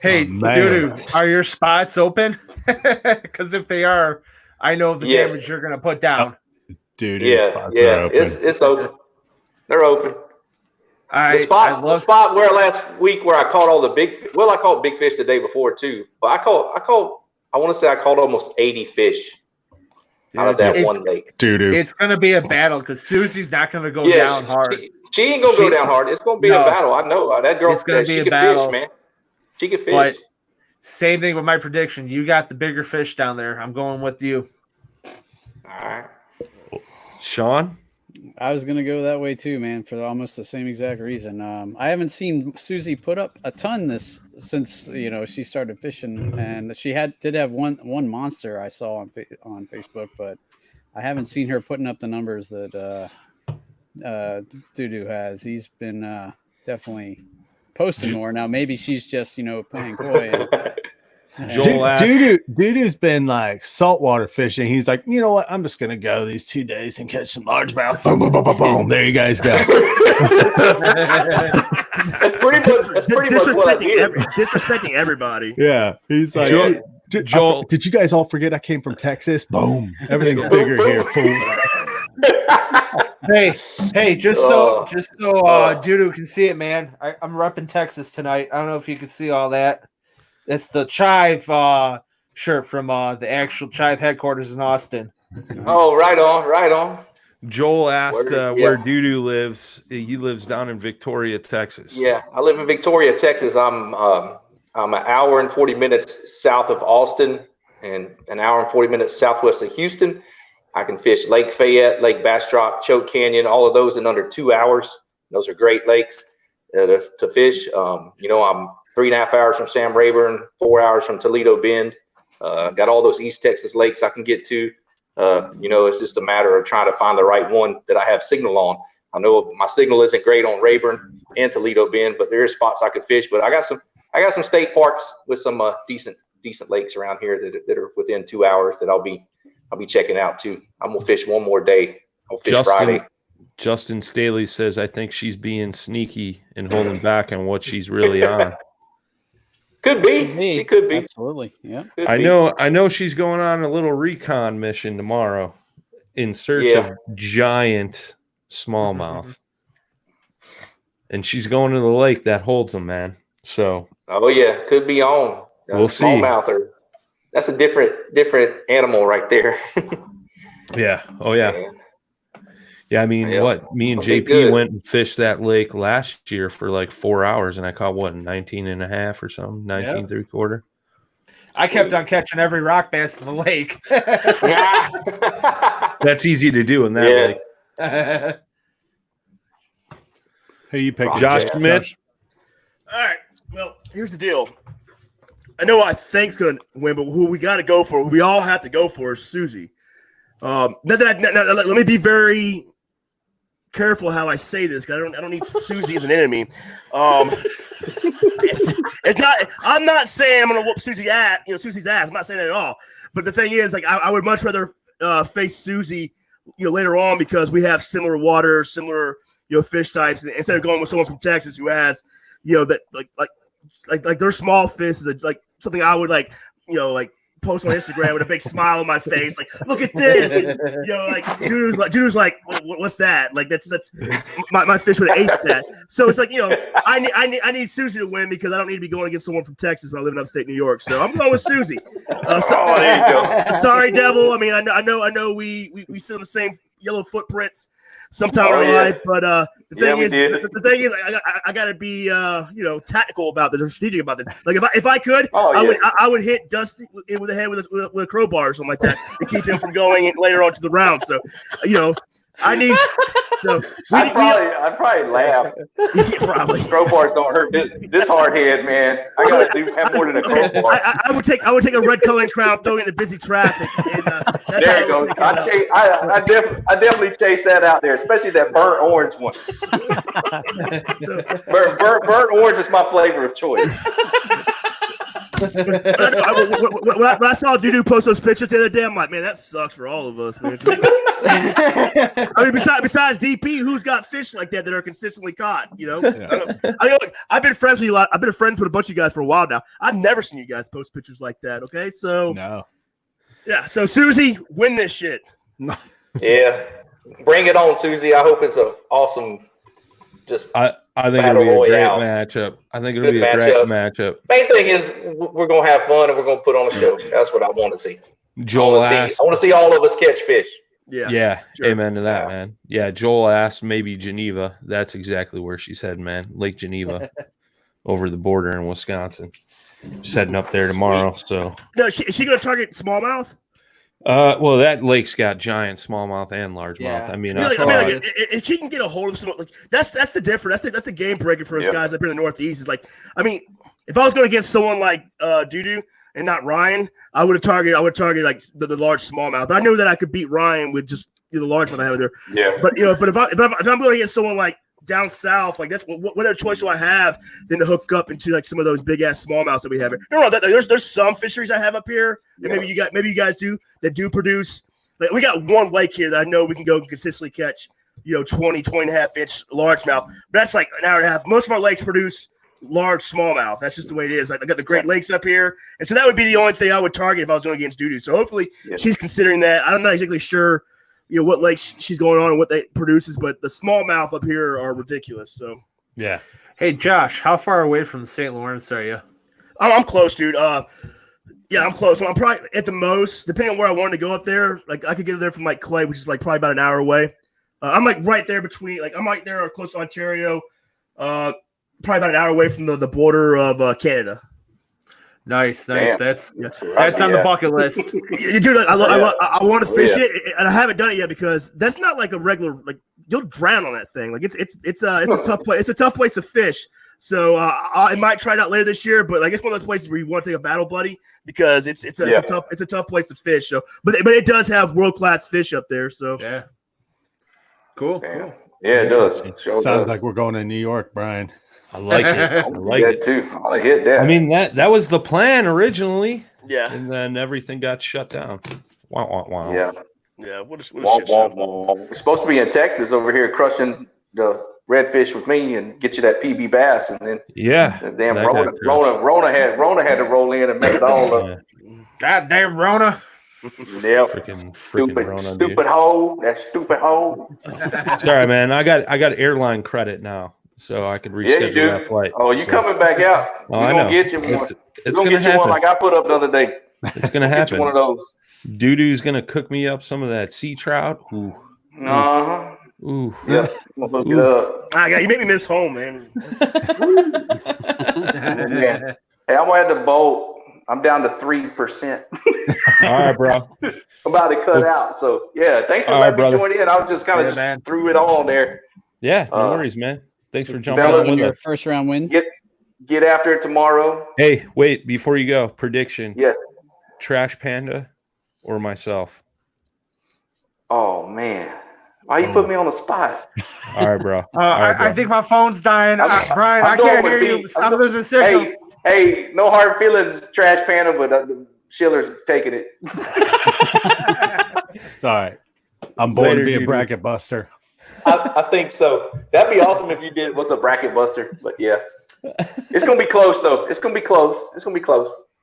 Hey, Doo-Doo, are your spots open? Because if they are, I know the damage you're going to put down. Doo-Doo spots are open. It's open. They're open. The spot where last week where I caught all the big – I caught big fish the day before too. But I want to say I caught almost 80 fish out of that one lake. Doo-Doo. It's going to be a battle because Susie's not going to go down hard. She ain't going to go down hard. It's going to be a battle. I know. That girl, it's going to be she a can battle. fish, man. She can fish. But same thing with my prediction. You got the bigger fish down there. I'm going with you. All right. Sean? I was going to go that way too, man, for almost the same exact reason. I haven't seen Susie put up a ton since she started fishing, and she did have one monster I saw on Facebook, but I haven't seen her putting up the numbers that Doo-Doo has. He's been definitely posting more now. Maybe she's just playing coy. Doo-Doo's been like saltwater fishing. He's like, you know what? I'm just gonna go these 2 days and catch some largemouth. Boom, boom, boom, boom, boom. There you guys go. That's pretty much what I did. Disrespecting everybody. Yeah, he's like, Joel, did you guys all forget I came from Texas? Boom, everything's bigger here, fools. Hey, just so Doo-Doo can see it, man. I'm repping Texas tonight. I don't know if you can see all that. It's the Chive shirt from the actual Chive headquarters in Austin. Oh, right on. Joel asked where Doo lives. He lives down in Victoria, Texas. Yeah, I live in Victoria, Texas. I'm an hour and 40 minutes south of Austin and an hour and 40 minutes southwest of Houston. I can fish Lake Fayette, Lake Bastrop, Choke Canyon, all of those in under 2 hours. Those are great lakes to fish. I'm 3.5 hours from Sam Rayburn, 4 hours from Toledo Bend. Got all those East Texas lakes I can get to. It's just a matter of trying to find the right one that I have signal on. I know my signal isn't great on Rayburn and Toledo Bend, but there are spots I could fish. But I got some state parks with some decent lakes around here that are within 2 hours that I'll be checking out too. I'm gonna fish one more day. I'll fish Friday. Justin Staley says, I think she's being sneaky and holding back on what she's really on. Could be. She could be. Absolutely. Yeah. I know she's going on a little recon mission tomorrow in search of giant smallmouth. And she's going to the lake that holds them, man. So could be on. We'll see. Smallmouth that's a different animal right there. Yeah. Oh yeah. Man. Yeah, I mean, me and JP went and fished that lake last year for like 4 hours, and I caught 19 and a half or something, 19 3/4. I kept on catching every rock bass in the lake. That's easy to do in that lake. Who you pick? Josh Schmidt. All right. Well, here's the deal. I know I think's going to win, but who we got to go for, who we all have to go for, is Susie. Let me be very careful how I say this, because I don't need Susie as an enemy. It's not. I'm not saying I'm going to whoop Susie's ass. I'm not saying that at all. But the thing is, like, I would much rather face Susie, later on, because we have similar water, similar fish types, instead of going with someone from Texas who has that like their small fish is like something I would like post on Instagram with a big smile on my face, like, look at this. And, dude's like, what's that? Like, that's my fish would have ate that. So it's like, I need Susie to win, because I don't need to be going against someone from Texas when I live in upstate New York. So I'm going with Susie. There you go. Sorry, Devil. I mean, I know we still in the same yellow footprints sometime in our life, but the thing is, I got to be tactical about this, or strategic about this. Like, if I could, I would hit Dusty with the head with a crowbar or something like that to keep him from going later on to the round. So, I need. So I'd probably laugh. Probably crowbars don't hurt this hard head, man. I gotta have more than a crowbar. I would take a red coloring crown, throw it into busy traffic. And, there you go. I definitely chase that out there, especially that burnt orange one. burnt orange is my flavor of choice. When I saw Dudu post those pictures the other day, I'm like, man, that sucks for all of us, man. I mean, besides DP, who's got fish like that are consistently caught? I've been friends with you a lot. I've been friends with a bunch of you guys for a while now. I've never seen you guys post pictures like that. Okay, so no, yeah. So Susie, win this shit. Yeah, bring it on, Susie. I hope it's an awesome. I think it'll be a great matchup. Great matchup. Main thing is we're gonna have fun and we're gonna put on a show. That's what I want to see. I want to see all of us catch fish. Yeah. Sure. Amen to that, man. Yeah, Joel asked maybe Geneva. That's exactly where she's heading, man. Lake Geneva, over the border in Wisconsin. She's heading up there tomorrow. So no, is she gonna target smallmouth? Well, that lake's got giant smallmouth and largemouth. Yeah. I mean, if she can get a hold of some, like that's the difference. That's the game breaker for us guys up here in the Northeast. Is like, I mean, if I was going against someone like Dudu and not Ryan, I would target like the large smallmouth. But I knew that I could beat Ryan with just the largemouth I have there. Yeah. But if I'm going against someone like down south, like that's what other choice do I have than to hook up into like some of those big ass smallmouths that we have here? No, there's some fisheries I have up here that maybe you guys do that do produce. Like we got one lake here that I know we can go and consistently catch, 20 and a half inch largemouth. But that's like an hour and a half. Most of our lakes produce large smallmouth. That's just the way it is. Like I got the Great Lakes up here, and so that would be the only thing I would target if I was going against Dudu. So hopefully she's considering that. I'm not exactly sure. What lakes she's going on and what they produces, but the smallmouth up here are ridiculous. So yeah. Hey Josh, how far away from St. Lawrence are you? I'm close, dude. Yeah, I'm close. I'm probably at the most, depending on where I wanted to go up there. Like I could get there from like Clay, which is like probably about an hour away. I'm like right there between, like I'm right there close to Ontario, probably about an hour away from the border of Canada. Nice. Damn. That's on the bucket list. Dude, like, I want to fish it, and I haven't done it yet because that's not like a regular, like you'll drown on that thing. Like it's a tough place. It's a tough place to fish. So I might try it out later this year, but like it's one of those places where you want to take a battle buddy because it's a tough place to fish. So, but it does have world-class fish up there. So yeah, cool. Yeah, it does. Sounds like we're going to New York, Brian. I like it. I like that it too. I hit that. I mean that was the plan originally. Yeah, and then everything got shut down. Wow. Yeah. What a shit We're supposed to be in Texas over here crushing the redfish with me and get you that PB bass, and then the damn Rona had to roll in and mess it all up. Goddamn Rona. Yeah, freaking Rona, stupid hole. That stupid hole. Sorry, man. I got airline credit now, so I could reschedule that flight. Oh, you coming back out? We're gonna get you one. It's gonna get you one like I put up the other day. It's gonna happen. One of those. Doo-doo's gonna cook me up some of that sea trout. Ooh. Ooh. Yeah. Look it up. You make me miss home, man. Hey, I'm at the boat. I'm down to 3%. All right, bro. I'm about to cut out. So yeah, thanks for letting me join in. I was just kind of just threw it on there. Yeah, no worries, man. Thanks for jumping on. Your first round win. Get after it tomorrow. Hey, wait, before you go, prediction. Yeah. Trash Panda or myself? Oh man. Why you put me on the spot? All right, bro. I think my phone's dying. Brian, I can't hear you. I'm losing signal. Hey, no hard feelings, Trash Panda, but Schiller's taking it. It's all right. I'm born to be a bracket buster. I think so. That'd be awesome if you did. What's a bracket buster? But yeah, it's gonna be close though. It's gonna be close.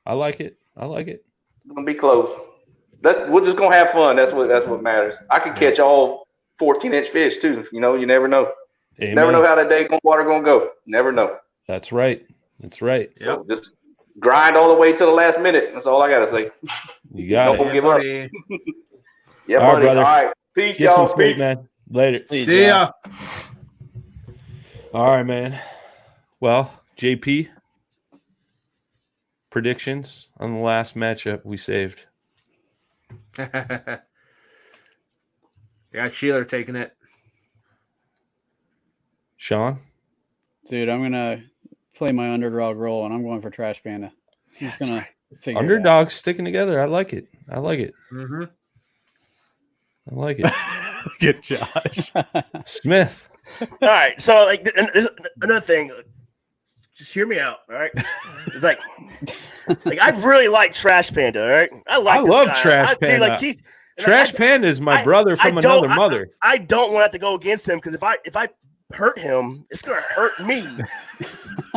I like it. It's gonna be close. We're just gonna have fun. That's what matters. I can catch all 14-inch fish too. You know, you never know. Amen. Never know how that day water gonna go. Never know. That's right. So just grind all the way to the last minute. That's all I gotta say. You got Don't it. give up. Yeah, all right, buddy. brother. All right. Peace, Get y'all. some sleep, man. Later. See ya. All right, man. Well, JP, predictions on the last matchup we saved. Got Sheeler taking it. Sean? Dude, I'm going to play my underdog role, and I'm going for Trash Panda. He's going to figure Underdogs sticking together. I like it. Mm-hmm. I like it. Get Josh. Smith. All right. So, like, another thing, just hear me out. All right. It's like I really like Trash Panda. All right. I love Trash Panda. Dude, Trash Panda is my brother from another mother. I don't want to have to go against him because if I hurt him, it's gonna hurt me.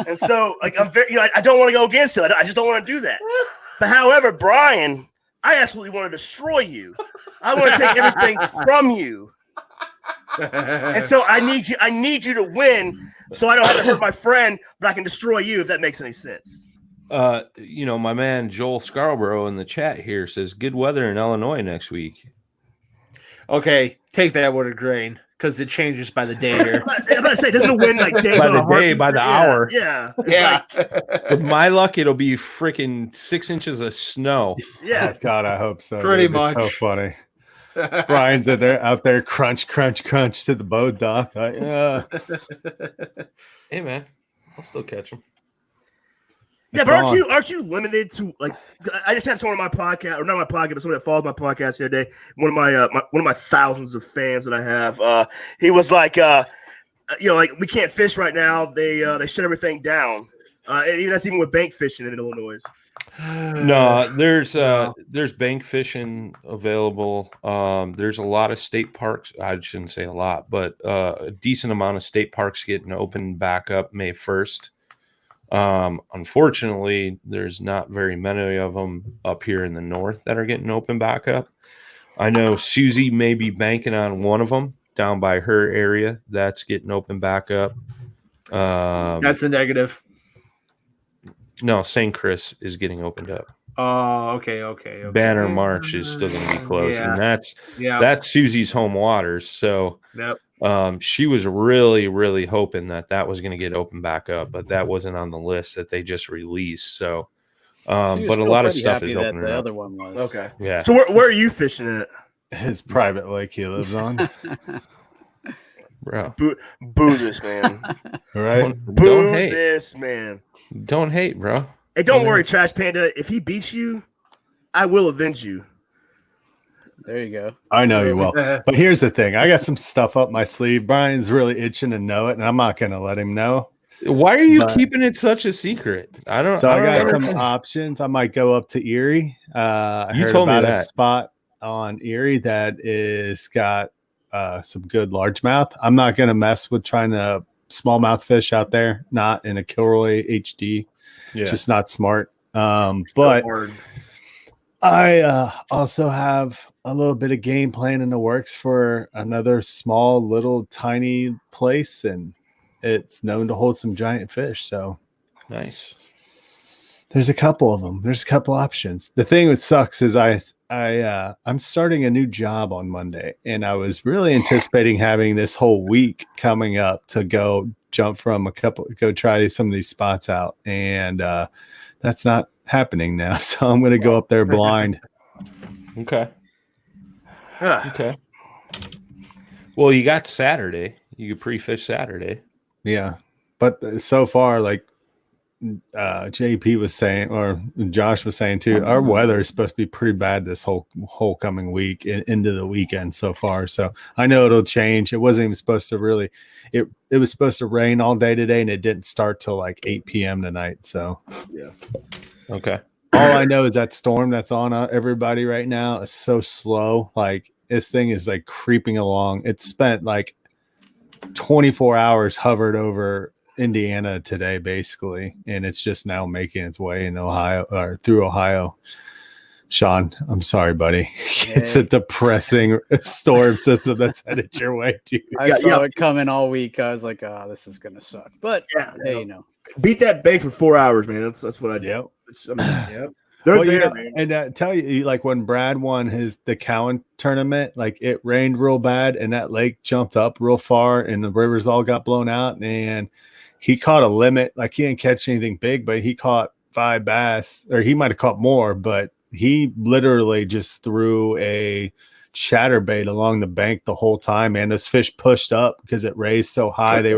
And so, like, I'm very, I don't want to go against him. I just don't want to do that. But however, Brian, I absolutely want to destroy you. I want to take everything from you. And so I need you to win so I don't have to hurt my friend, but I can destroy you, if that makes any sense. My man Joel Scarborough in the chat here says good weather in Illinois next week. Okay, take that with a grain because it changes by the day here. I'm about to say, doesn't win like days by the day, by the hour. Yeah. With my luck, it'll be freaking 6 inches of snow. Yeah. Oh, God, I hope so. Pretty dude. It's much. so funny. Brian's out there, crunch, crunch, crunch to the boat dock. Hey, man, I'll still catch them. Yeah, but aren't you limited to, like? I just had someone on my podcast, or not my podcast, but someone that followed my podcast the other day. One of my thousands of fans that I have. He was like, like we can't fish right now. They shut everything down. And that's even with bank fishing in Illinois. No, there's bank fishing available. There's a lot of state parks. I shouldn't say a lot, but a decent amount of state parks getting open back up May 1st. Unfortunately, there's not very many of them up here in the north that are getting open back up. I know Susie may be banking on one of them down by her area that's getting open back up. That's a negative. No, St. Chris is getting opened up. Oh, okay. Banner Marsh is still going to be closed, Yeah. and that's Susie's home waters. So Yep. she was really, really hoping that was going to get opened back up, but that wasn't on the list that they just released. So, but a lot of stuff is opening the up. other one was Okay. Yeah. So where are you fishing at? His private lake he lives on. Bro, Boo this man. Right? Boo don't hate. this man. Don't hate, bro. Hey, don't worry, Trash Panda. If he beats you, I will avenge you. There you go. I know you will. But here's the thing. I got some stuff up my sleeve. Brian's really itching to know it, and I'm not going to let him know. Why are you keeping it such a secret? I got some options. I might go up to Erie. I You heard told me about a that. spot on Erie that is got some good largemouth. I'm not going to mess with trying to smallmouth fish out there, not in a Kilroy HD. Yeah. It's just not smart. But I also have a little bit of game plan in the works for another small, little, tiny place, and it's known to hold some giant fish. So nice. There's a couple of them. There's a couple options. The thing that sucks is I'm starting a new job on Monday, and I was really anticipating having this whole week coming up to go jump from go try some of these spots out, and that's not happening now. So I'm going to go up there blind. Okay. Okay. Well, you got Saturday. You could pre-fish Saturday. Yeah, but so far, like JP was saying, or Josh was saying too, our weather is supposed to be pretty bad this whole coming week into the weekend so far. So I know it'll change. It wasn't even supposed to really. It was supposed to rain all day today, and it didn't start till like 8 p.m. tonight. So yeah. Okay. All I know is that storm that's on everybody right now is so slow. Like this thing is like creeping along. It spent like 24 hours hovered over Indiana today, basically, and it's just now making its way in Ohio or through Ohio. Sean, I'm sorry, buddy. It's a depressing storm system that's headed your way, dude. I saw it coming all week. I was like, "Oh, this is gonna suck." But hey, you know, beat that bank for 4 hours, man. That's what I do. Yep. Yep. They're there, man. And tell you, like when Brad won the Cowan tournament, like it rained real bad, and that lake jumped up real far, and the rivers all got blown out, and he caught a limit. Like he didn't catch anything big, but he caught 5 bass, or he might have caught more, but he literally just threw a chatterbait along the bank the whole time, and those fish pushed up because it raised so high. They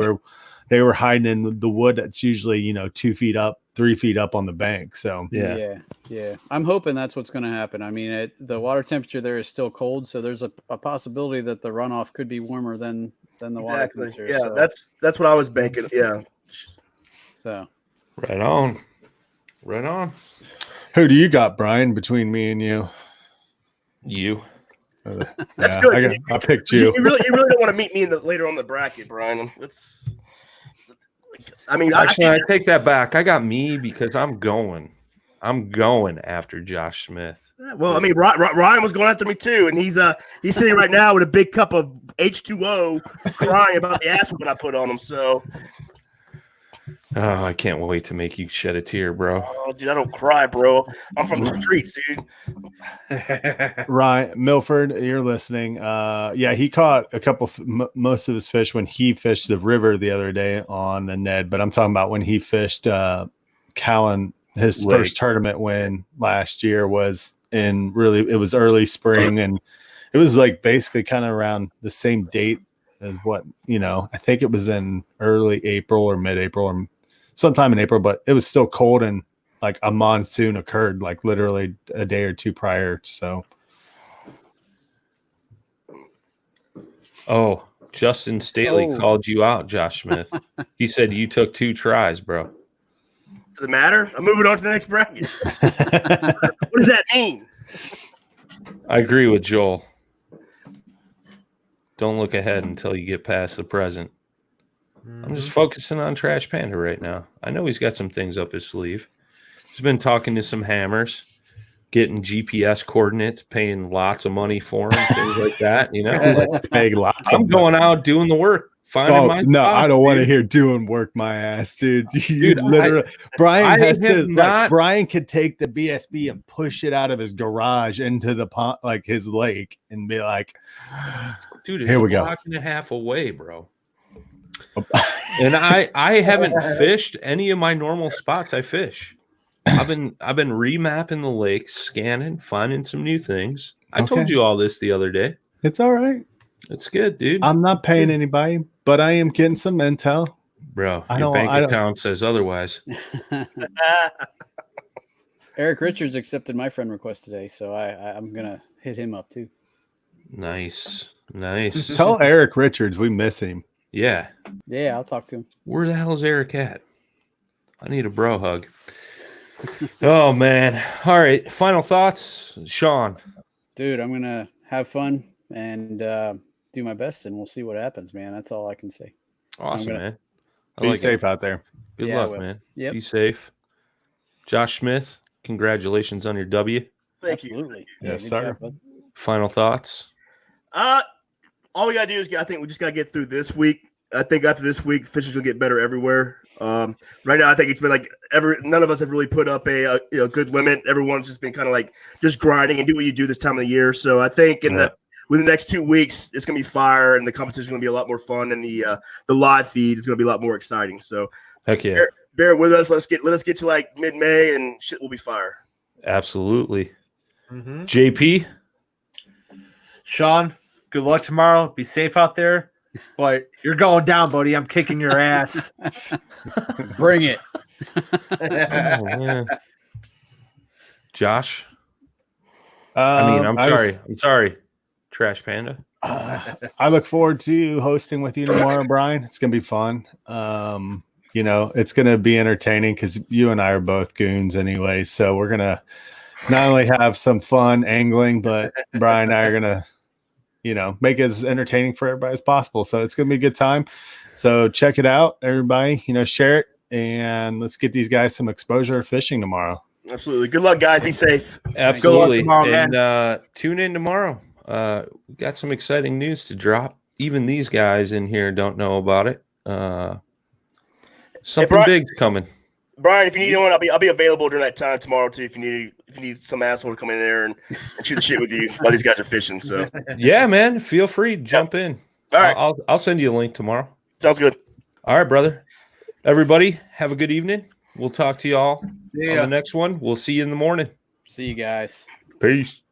were hiding in the wood that's usually 2 feet up, 3 feet up on the bank. So yeah. I'm hoping that's what's going to happen. I mean, the water temperature there is still cold, so there's a possibility that the runoff could be warmer than the water temperature. Yeah, so. that's what I was banking. Yeah. So. Right on. Who do you got, Brian, between me and you? You. That's good. I picked you. You really don't want to meet me later on in the bracket, Brian. Actually, I take that back. I got me because I'm going after Josh Smith. Well, I mean, Ryan was going after me too, and he's sitting right now with a big cup of H2O, crying about the ass that I put on him. So, oh, I can't wait to make you shed a tear, bro. Oh, dude, I don't cry, bro. I'm from the streets, dude. Ryan Milford, you're listening. He caught most of his fish when he fished the river the other day on the Ned, but I'm talking about when he fished Cowan. His first tournament win last year was it was early spring, and it was like basically kind of around the same date as what, I think it was in early April or mid-April or sometime in April, but it was still cold, and like a monsoon occurred like literally a day or two prior. So. Oh, Justin Staley called you out, Josh Smith. He said you took 2 tries, bro. Does it matter? I'm moving on to the next bracket. What does that mean? I agree with Joel. Don't look ahead until you get past the present. I'm just focusing on Trash Panda right now. I know he's got some things up his sleeve. He's been talking to some hammers, getting GPS coordinates, paying lots of money for them, things like that. Paying lots. I'm going out doing the work, finding my no, spot, I don't want to dude. hear doing work my ass, dude. You literally, Brian I has have to. not- Brian could take the BSB and push it out of his garage into the pond, like his lake, and be like, dude, it's here a we go. block and a half away, bro. And I haven't fished any of my normal spots I fish. I've been remapping the lake, scanning, finding some new things. I told you all this the other day. It's all right. It's good, dude. I'm not paying anybody, but I am getting some intel. Bro, I your don't- bank I don't- account says otherwise. Eric Richards accepted my friend request today, so I'm gonna hit him up too. Nice. Nice. Tell Eric Richards we miss him. Yeah. Yeah, I'll talk to him. Where the hell is Eric at? I need a bro hug. Oh, man. All right. Final thoughts, Sean. Dude, I'm gonna have fun and do my best, and we'll see what happens, man. That's all I can say. Awesome, man. I Be like safe it. out there. Good Yeah, I luck, will. man. Yep. Be safe. Josh Smith, congratulations on your W. Thank you. Absolutely. Yes, good sir. job, bud. Final thoughts. All we gotta do is I think we just gotta get through this week. I think after this week, fishing will get better everywhere. Right now, I think it's been like none of us have really put up a good limit. Everyone's just been kind of like just grinding and do what you do this time of the year. So I think within the next 2 weeks, it's gonna be fire, and the competition is gonna be a lot more fun, and the live feed is gonna be a lot more exciting. So Heck yeah. bear with us. Let us get to like mid-May, and shit will be fire. Absolutely. JP. Sean, good luck tomorrow. Be safe out there. But you're going down, buddy. I'm kicking your ass. Bring it. Oh, man. Josh. I'm sorry. Trash Panda. I look forward to hosting with you tomorrow, Brian. It's gonna be fun. It's gonna be entertaining because you and I are both goons anyway. So we're gonna not only have some fun angling, but Brian and I are gonna, make it as entertaining for everybody as possible. So it's gonna be a good time. So check it out, everybody. Share it, and let's get these guys some exposure of fishing tomorrow. Absolutely. Good luck, guys. Be safe. Absolutely. tomorrow, and tune in tomorrow. We got some exciting news to drop. Even these guys in here don't know about it. Something big's coming. Brian, if you need anyone, I'll be available during that time tomorrow too. If you need some asshole to come in there and shoot the shit with you while these guys are fishing. So yeah, man, feel free to jump in. All right, I'll send you a link tomorrow. Sounds good. All right, brother. Everybody, have a good evening. We'll talk to you all on the next one. We'll see you in the morning. See you guys. Peace.